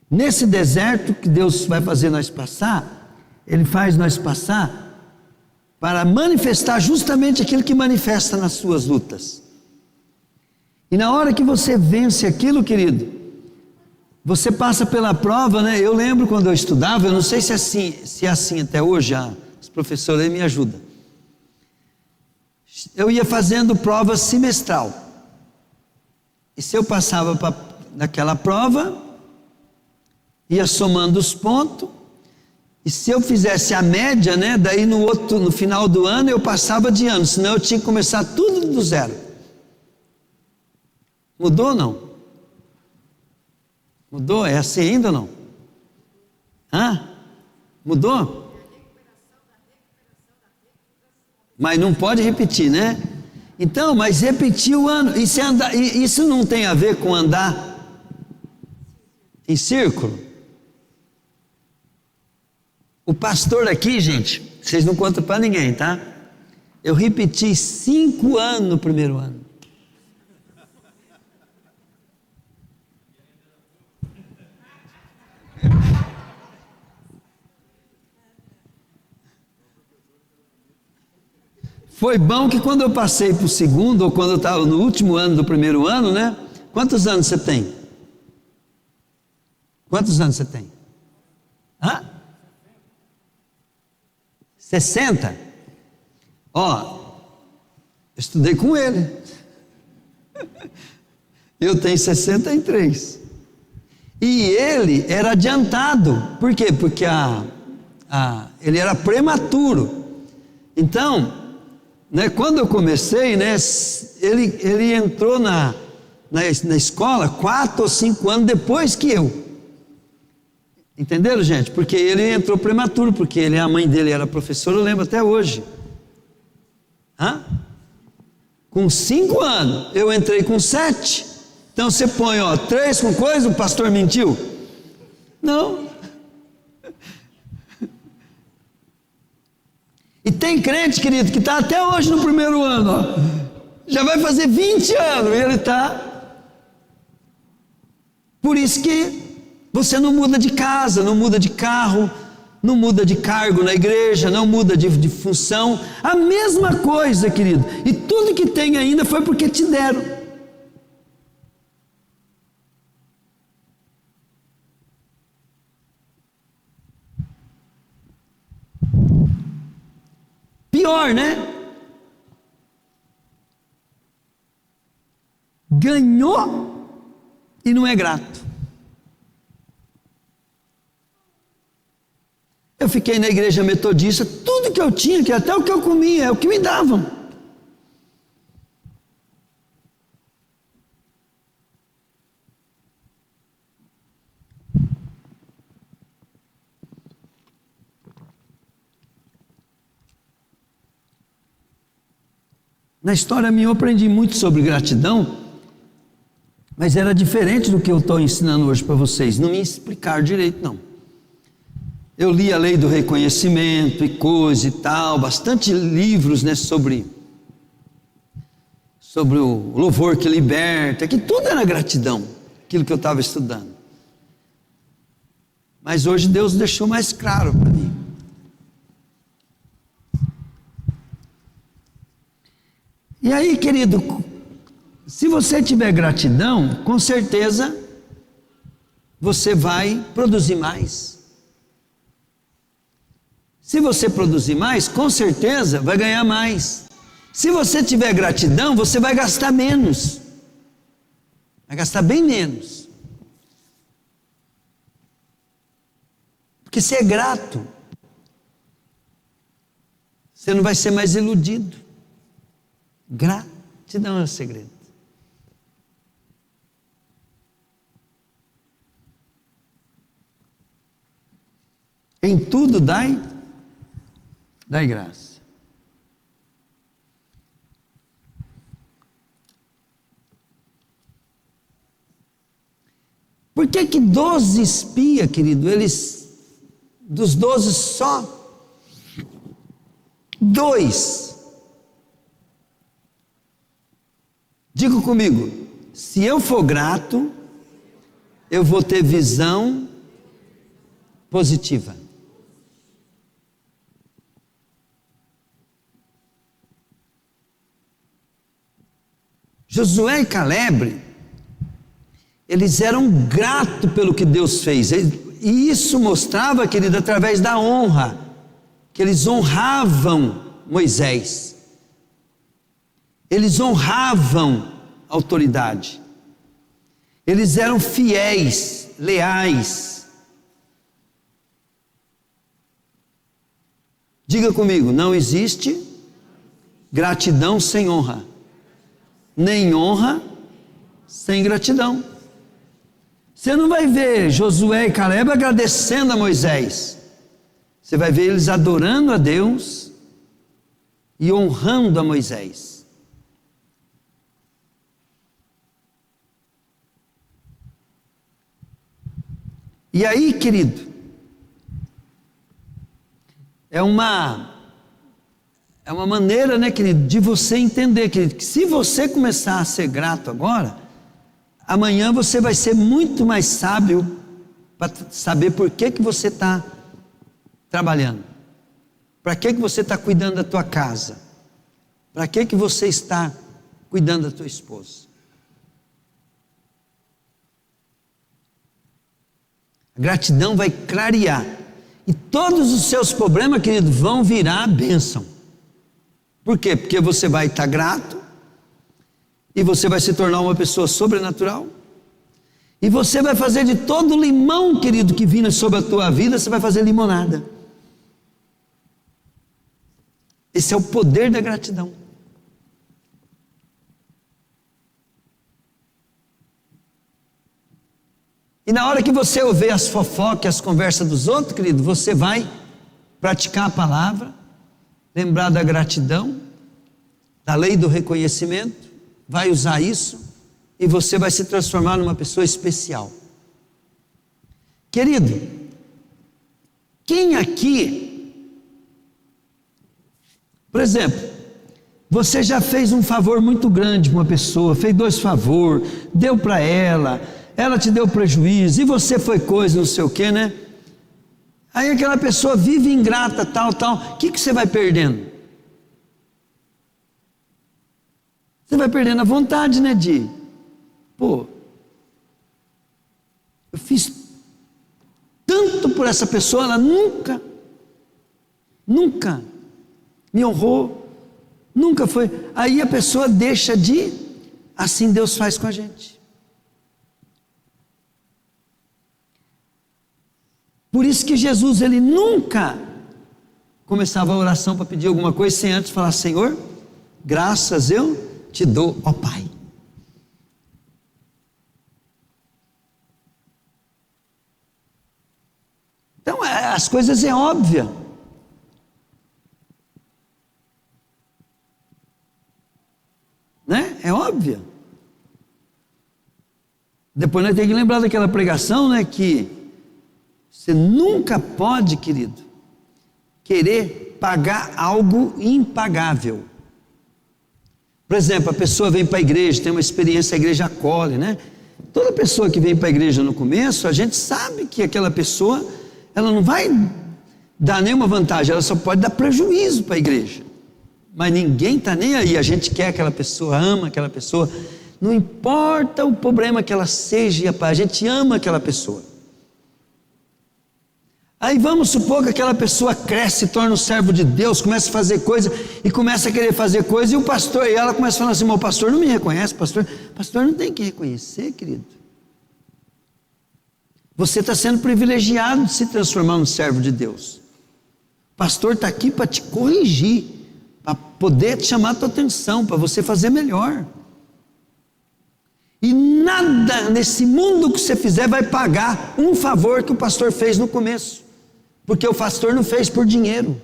Nesse deserto que Deus vai fazer nós passar, Ele faz nós passar para manifestar justamente aquilo que manifesta nas suas lutas. E na hora que você vence aquilo, querido, você passa pela prova, né? Eu lembro quando eu estudava, eu não sei se é assim até hoje, os professores aí me ajudam. Eu ia fazendo prova semestral. E se eu passava naquela prova, ia somando os pontos, e se eu fizesse a média, né, daí no final do ano eu passava de ano, senão eu tinha que começar tudo do zero. Mudou ou não? Mudou? É assim ainda ou não? Mudou? Mas não pode repetir, né? Então, mas repetir o ano, isso não tem a ver com andar em círculo? O pastor aqui, gente, vocês não contam para ninguém, tá? Eu repeti 5 anos no primeiro ano. Foi bom que quando eu passei para o segundo, ou quando eu estava no último ano do primeiro ano, né? Quantos anos você tem? Quantos anos você tem? Hã? 60? Ó, estudei com ele. Eu tenho 63. E ele era adiantado. Por quê? Porque ele era prematuro. Então, né, quando eu comecei, né, ele entrou na escola 4 ou 5 anos depois que eu. Entenderam, gente? Porque ele entrou prematuro, porque a mãe dele era professora, eu lembro até hoje. Hã? Com 5 anos, eu entrei com 7. Então você põe, 3 com coisa, o pastor mentiu? Não. E tem crente, querido, que está até hoje no primeiro ano, já vai fazer 20 anos, e ele está. Por isso que você não muda de casa, não muda de carro, não muda de cargo na igreja, não muda de função, a mesma coisa, querido, e tudo que tem ainda foi porque te deram. Pior, né? Ganhou e não é grato. Eu fiquei na igreja metodista, tudo que eu tinha, que até o que eu comia, é o que me davam. Na história minha eu aprendi muito sobre gratidão, mas era diferente do que eu estou ensinando hoje para vocês. Não me explicaram direito, não. Eu li a lei do reconhecimento e coisa e tal, bastante livros, né, sobre o louvor que liberta, que tudo era gratidão, aquilo que eu estava estudando. Mas hoje Deus deixou mais claro para mim. E aí, querido, se você tiver gratidão, com certeza você vai produzir mais. Se você produzir mais, com certeza vai ganhar mais. Se você tiver gratidão, você vai gastar menos. Vai gastar bem menos. Porque você é grato. Você não vai ser mais iludido. Gratidão é o segredo. Em tudo dai graça. Por que 12 espias, querido, dos 12 só 2? Diga comigo, se eu for grato, eu vou ter visão positiva. Josué e Caleb, eles eram gratos pelo que Deus fez, e isso mostrava, querido, através da honra, que eles honravam Moisés. Eles honravam a autoridade. Eles eram fiéis, leais. Diga comigo, não existe gratidão sem honra, nem honra sem gratidão. Você não vai ver Josué e Caleb agradecendo a Moisés. Você vai ver eles adorando a Deus e honrando a Moisés. E aí, querido, é uma maneira, né, querido, de você entender, querido, que se você começar a ser grato agora, amanhã você vai ser muito mais sábio para saber por que você está trabalhando, para que você está cuidando da tua casa, Para que você está cuidando da tua esposa? A gratidão vai clarear. E todos os seus problemas, querido, vão virar bênção. Por quê? Porque você vai estar grato, e você vai se tornar uma pessoa sobrenatural, e você vai fazer de todo limão, querido, que vinha sobre a tua vida, você vai fazer limonada. Esse é o poder da gratidão. E na hora que você ouvir as fofocas, as conversas dos outros, querido, você vai praticar a palavra, lembrar da gratidão, da lei do reconhecimento, vai usar isso, e você vai se transformar numa pessoa especial. Querido, quem aqui, por exemplo, você já fez um favor muito grande para uma pessoa, fez 2 favores, deu para ela te deu prejuízo, e você foi coisa, não sei o que, né? Aí aquela pessoa vive ingrata, tal, o que você vai perdendo? Você vai perdendo a vontade, né, eu fiz tanto por essa pessoa, ela nunca me honrou, nunca foi. Aí a pessoa deixa de, assim Deus faz com a gente. Por isso que Jesus, ele nunca começava a oração para pedir alguma coisa sem antes falar: Senhor, graças eu te dou, ó Pai. Então as coisas é óbvia. Né? É óbvia. Depois nós temos que lembrar daquela pregação, né, que você nunca pode, querido, querer pagar algo impagável. Por exemplo, a pessoa vem para a igreja, tem uma experiência, a igreja acolhe, né? Toda pessoa que vem para a igreja no começo, a gente sabe que aquela pessoa, ela não vai dar nenhuma vantagem, ela só pode dar prejuízo para a igreja. Mas ninguém está nem aí, a gente quer aquela pessoa, ama aquela pessoa, não importa o problema que ela seja, a gente ama aquela pessoa. Aí vamos supor que aquela pessoa cresce, se torna um servo de Deus, começa a fazer coisa, e começa a querer fazer coisa, e o pastor, e ela começa a falar assim: o pastor não me reconhece, pastor não tem que reconhecer, querido. Você está sendo privilegiado de se transformar num servo de Deus. O pastor está aqui para te corrigir, para poder te chamar a tua atenção, para você fazer melhor. E nada nesse mundo que você fizer vai pagar um favor que o pastor fez no começo. Porque o pastor não fez por dinheiro.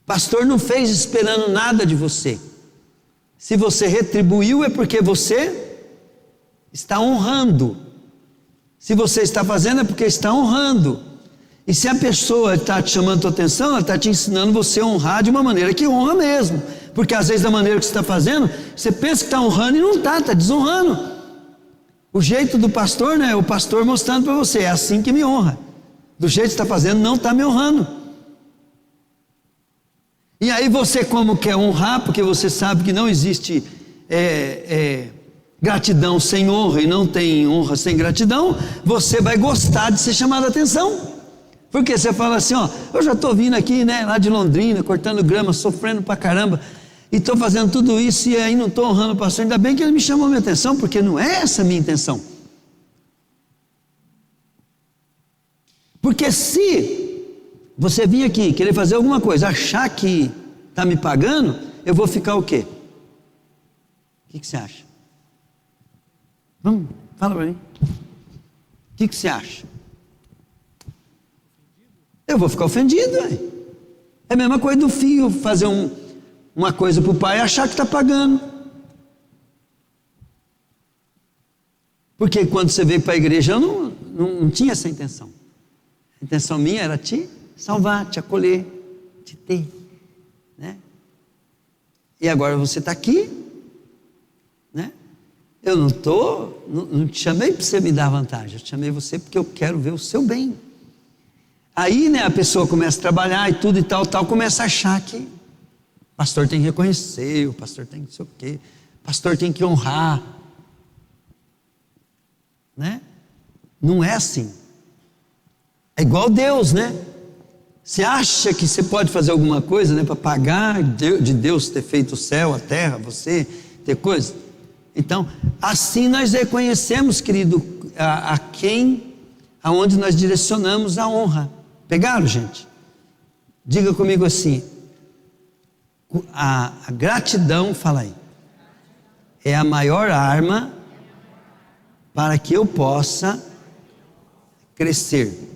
O pastor não fez esperando nada de você. Se você retribuiu é porque você está honrando. Se você está fazendo é porque está honrando. E se a pessoa está te chamando a tua atenção, ela está te ensinando você a honrar de uma maneira que honra mesmo. Porque às vezes da maneira que você está fazendo, você pensa que está honrando e não está desonrando. O jeito do pastor, né, é o pastor mostrando para você: é assim que me honra. Do jeito que está fazendo, não está me honrando. E aí você, como quer honrar, porque você sabe que não existe gratidão sem honra, e não tem honra sem gratidão, você vai gostar de ser chamado a atenção. Porque você fala assim: ó, eu já estou vindo aqui, né, lá de Londrina, cortando grama, sofrendo pra caramba, e estou fazendo tudo isso, e aí não estou honrando o pastor. Ainda bem que ele me chamou a minha atenção, porque não é essa a minha intenção. Porque se você vir aqui querer fazer alguma coisa, achar que está me pagando, eu vou ficar o quê? O que você acha? Vamos, fala para mim. O que você acha? Eu vou ficar ofendido, ué. É a mesma coisa do filho fazer uma coisa para o pai e achar que está pagando. Porque quando você veio para a igreja, eu não tinha essa intenção. A intenção minha era te salvar, te acolher, te ter, né? E agora você está aqui, né? Eu não te chamei para você me dar vantagem, eu te chamei você porque eu quero ver o seu bem. Aí, né, a pessoa começa a trabalhar e tudo e tal, começa a achar que pastor tem que reconhecer, o pastor tem que não sei o quê, o pastor tem que honrar, né? Não é assim. É igual Deus, né? Você acha que você pode fazer alguma coisa, né, para pagar de Deus ter feito o céu, a terra, você ter coisa? Então, assim nós reconhecemos, querido, aonde nós direcionamos a honra. Pegaram, gente? Diga comigo assim: a gratidão, fala aí, é a maior arma para que eu possa crescer.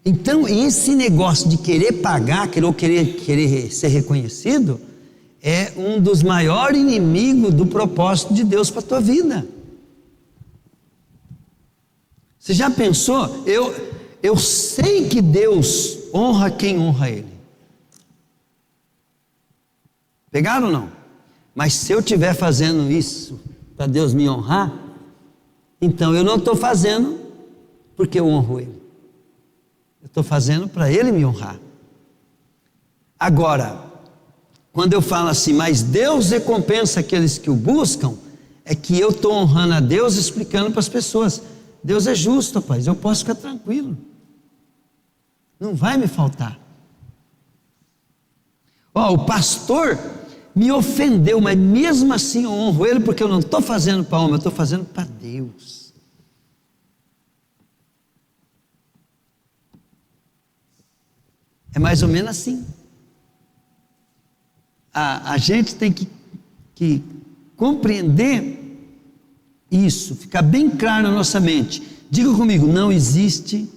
Então, esse negócio de querer pagar, querer ser reconhecido, é um dos maiores inimigos do propósito de Deus para a tua vida. Você já pensou? Eu sei que Deus honra quem honra Ele. Pegaram ou não? Mas se eu estiver fazendo isso para Deus me honrar, então eu não estou fazendo porque eu honro Ele. Eu estou fazendo para Ele me honrar. Agora, quando eu falo assim, mas Deus recompensa aqueles que o buscam, é que eu estou honrando a Deus, explicando para as pessoas: Deus é justo, rapaz, eu posso ficar tranquilo, não vai me faltar. O pastor me ofendeu, mas mesmo assim eu honro ele, porque eu não estou fazendo para homem, eu estou fazendo para Deus. É mais ou menos assim. A gente tem que compreender isso, ficar bem claro na nossa mente. Diga comigo: não existe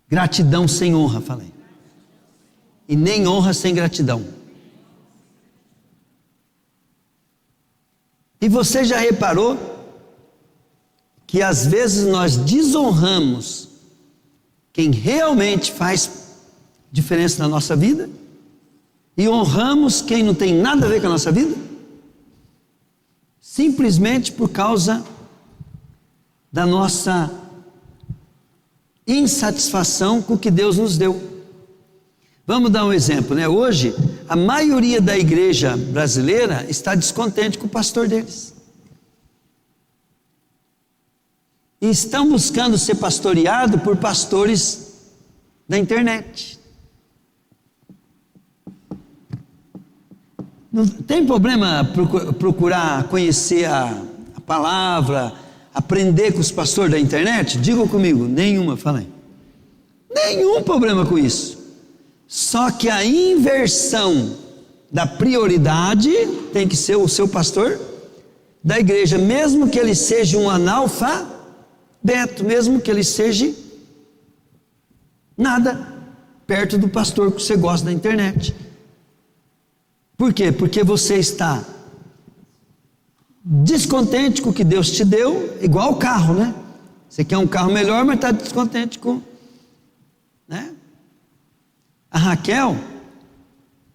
gratidão sem honra, falei. E nem honra sem gratidão. E você já reparou que às vezes nós desonramos quem realmente faz diferença na nossa vida e honramos quem não tem nada a ver com a nossa vida, simplesmente por causa da nossa insatisfação com o que Deus nos deu. Vamos dar um exemplo, né? Hoje, a maioria da igreja brasileira está descontente com o pastor deles. E estão buscando ser pastoreado por pastores da internet. Não tem problema procurar conhecer a palavra, aprender com os pastores da internet? Digam comigo: nenhuma, falei. Nenhum problema com isso. Só que a inversão da prioridade tem que ser o seu pastor da igreja, mesmo que ele seja um analfabeto, mesmo que ele seja nada perto do pastor que você gosta da internet. Por quê? Porque você está descontente com o que Deus te deu, igual o carro, né? Você quer um carro melhor, mas está descontente com, né? A Raquel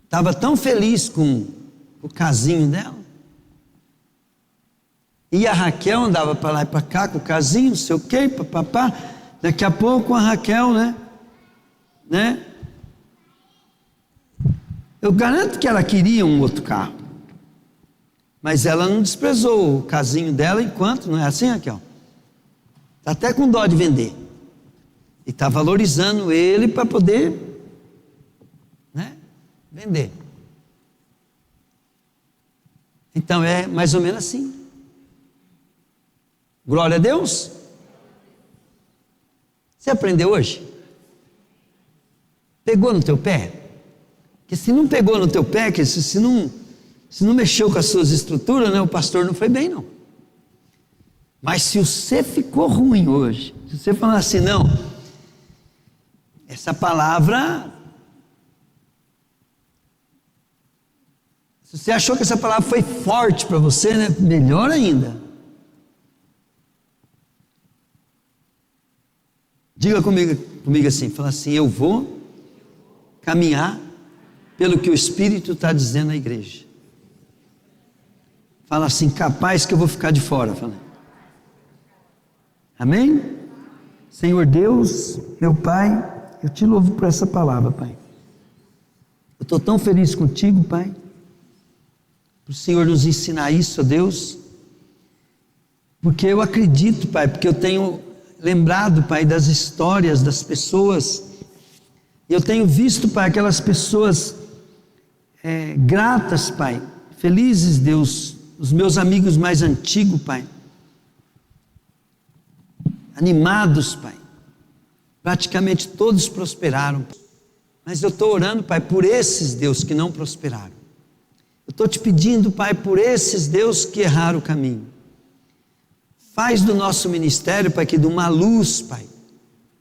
estava tão feliz com o casinho dela. E a Raquel andava para lá e para cá com o casinho, não sei o quê, papapá. Daqui a pouco a Raquel, né? Eu garanto que ela queria um outro carro. Mas ela não desprezou o casinho dela enquanto, não é assim, Raquel? Está até com dó de vender. E está valorizando ele para poder, né, vender. Então é mais ou menos assim. Glória a Deus. Você aprendeu hoje? Pegou no teu pé? Porque se não pegou no teu pé, que se não mexeu com as suas estruturas, né, o pastor não foi bem, não. Mas se você ficou ruim hoje, se você falar assim, não, essa palavra, se você achou que essa palavra foi forte para você, né, melhor ainda. Diga comigo assim, fala assim: eu vou caminhar pelo que o Espírito está dizendo à igreja. Fala assim: capaz que eu vou ficar de fora. Fala. Amém? Senhor Deus, meu Pai, eu te louvo por essa palavra, Pai. estou tão feliz contigo, Pai, para o Senhor nos ensinar isso, ó Deus, porque eu acredito, Pai, porque eu tenho lembrado, Pai, das histórias das pessoas, e eu tenho visto, Pai, aquelas pessoas gratas, Pai, felizes, Deus, os meus amigos mais antigos, Pai, animados, Pai, praticamente todos prosperaram, mas eu estou orando, Pai, por esses, Deus, que não prosperaram. Eu estou te pedindo, Pai, por esses, Deus, que erraram o caminho. Faz do nosso ministério, Pai, que de uma luz, Pai,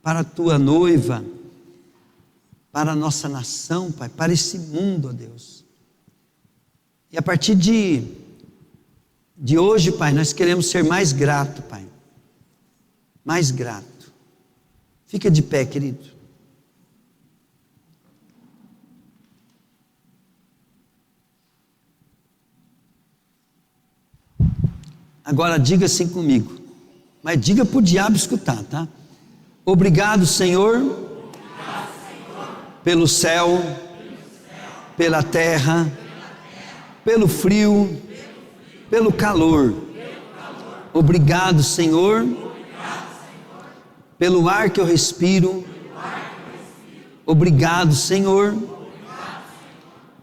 para a tua noiva, para a nossa nação, Pai, para esse mundo, ó Deus. E a partir de hoje, Pai, nós queremos ser mais grato, Pai, mais grato. Fica de pé, querido. Agora diga assim comigo, mas diga para o diabo escutar, tá? Obrigado, Senhor, pelo céu, pela terra, pelo frio, pelo calor. Obrigado, Senhor, pelo ar que eu respiro. Obrigado, Senhor,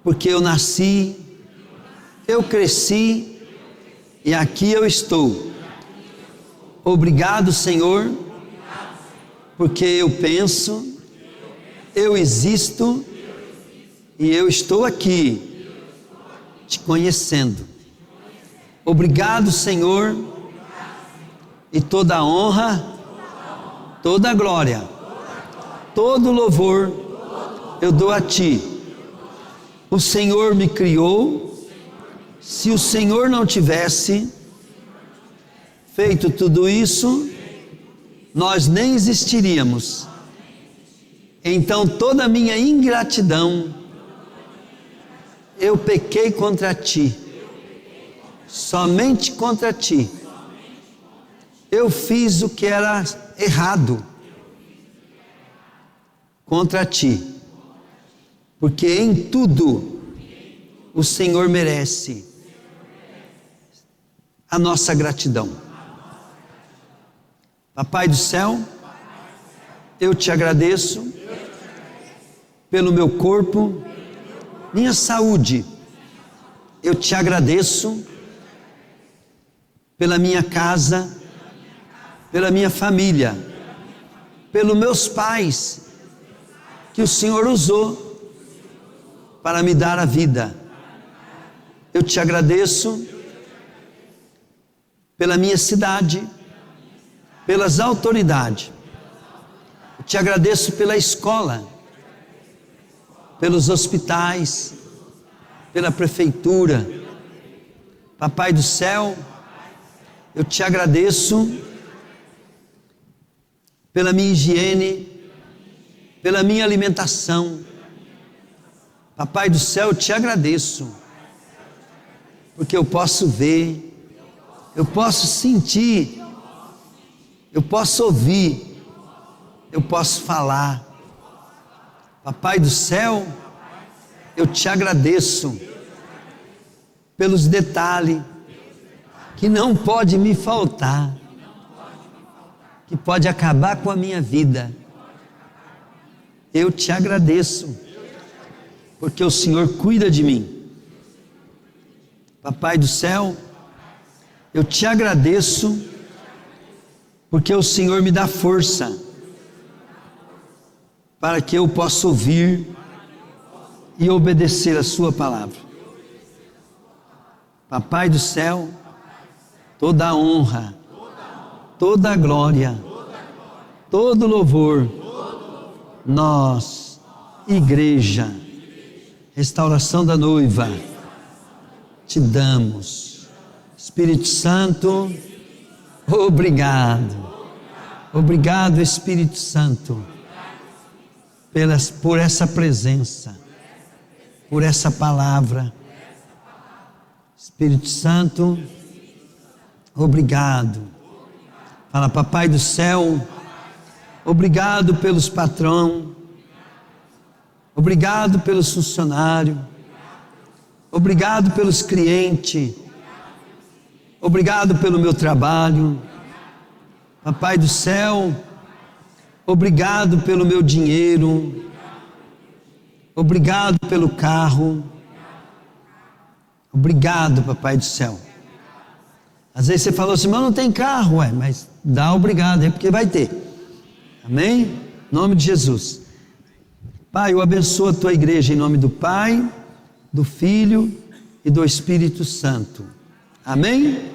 porque eu nasci, eu cresci, e aqui eu estou. Obrigado, Senhor, porque eu penso, eu existo e eu estou aqui te conhecendo. Obrigado, Senhor, e toda a honra, toda a glória, todo louvor eu dou a Ti. O Senhor me criou. Se o Senhor não tivesse feito tudo isso, nós nem existiríamos. Então toda a minha ingratidão, eu pequei contra Ti, somente contra Ti. Eu fiz o que era errado contra Ti, porque em tudo o Senhor merece a nossa gratidão. Papai do céu, eu te agradeço pelo meu corpo, minha saúde. Eu te agradeço pela minha casa, pela minha família, pelos meus pais, que o Senhor usou para me dar a vida. Eu te agradeço pela minha cidade, pelas autoridades. Eu te agradeço pela escola, pelos hospitais, pela prefeitura. Papai do céu, eu te agradeço pela minha higiene, pela minha alimentação. Papai do céu, eu te agradeço, porque eu posso ver, eu posso sentir, eu posso ouvir, eu posso falar. Papai do céu, eu te agradeço pelos detalhes que não pode me faltar, que pode acabar com a minha vida. Eu te agradeço, porque o Senhor cuida de mim. Papai do céu, eu te agradeço, porque o Senhor me dá força para que eu possa ouvir e obedecer a sua palavra. Papai do céu, toda a honra, toda a glória, todo louvor, nós, igreja, restauração da noiva, te damos. Espírito Santo, obrigado. Obrigado, Espírito Santo, por essa presença, por essa palavra. Espírito Santo, obrigado. Fala, Papai do céu, obrigado pelos patrão, Obrigado pelos funcionários. Obrigado pelos clientes. Obrigado pelo meu trabalho. Papai do céu, obrigado pelo meu dinheiro. Obrigado pelo carro. Obrigado, Papai do céu. Às vezes você falou assim, mas não tem carro, mas dá obrigado, é porque vai ter. Amém? Em nome de Jesus. Pai, eu abençoo a tua igreja em nome do Pai, do Filho e do Espírito Santo. Amém?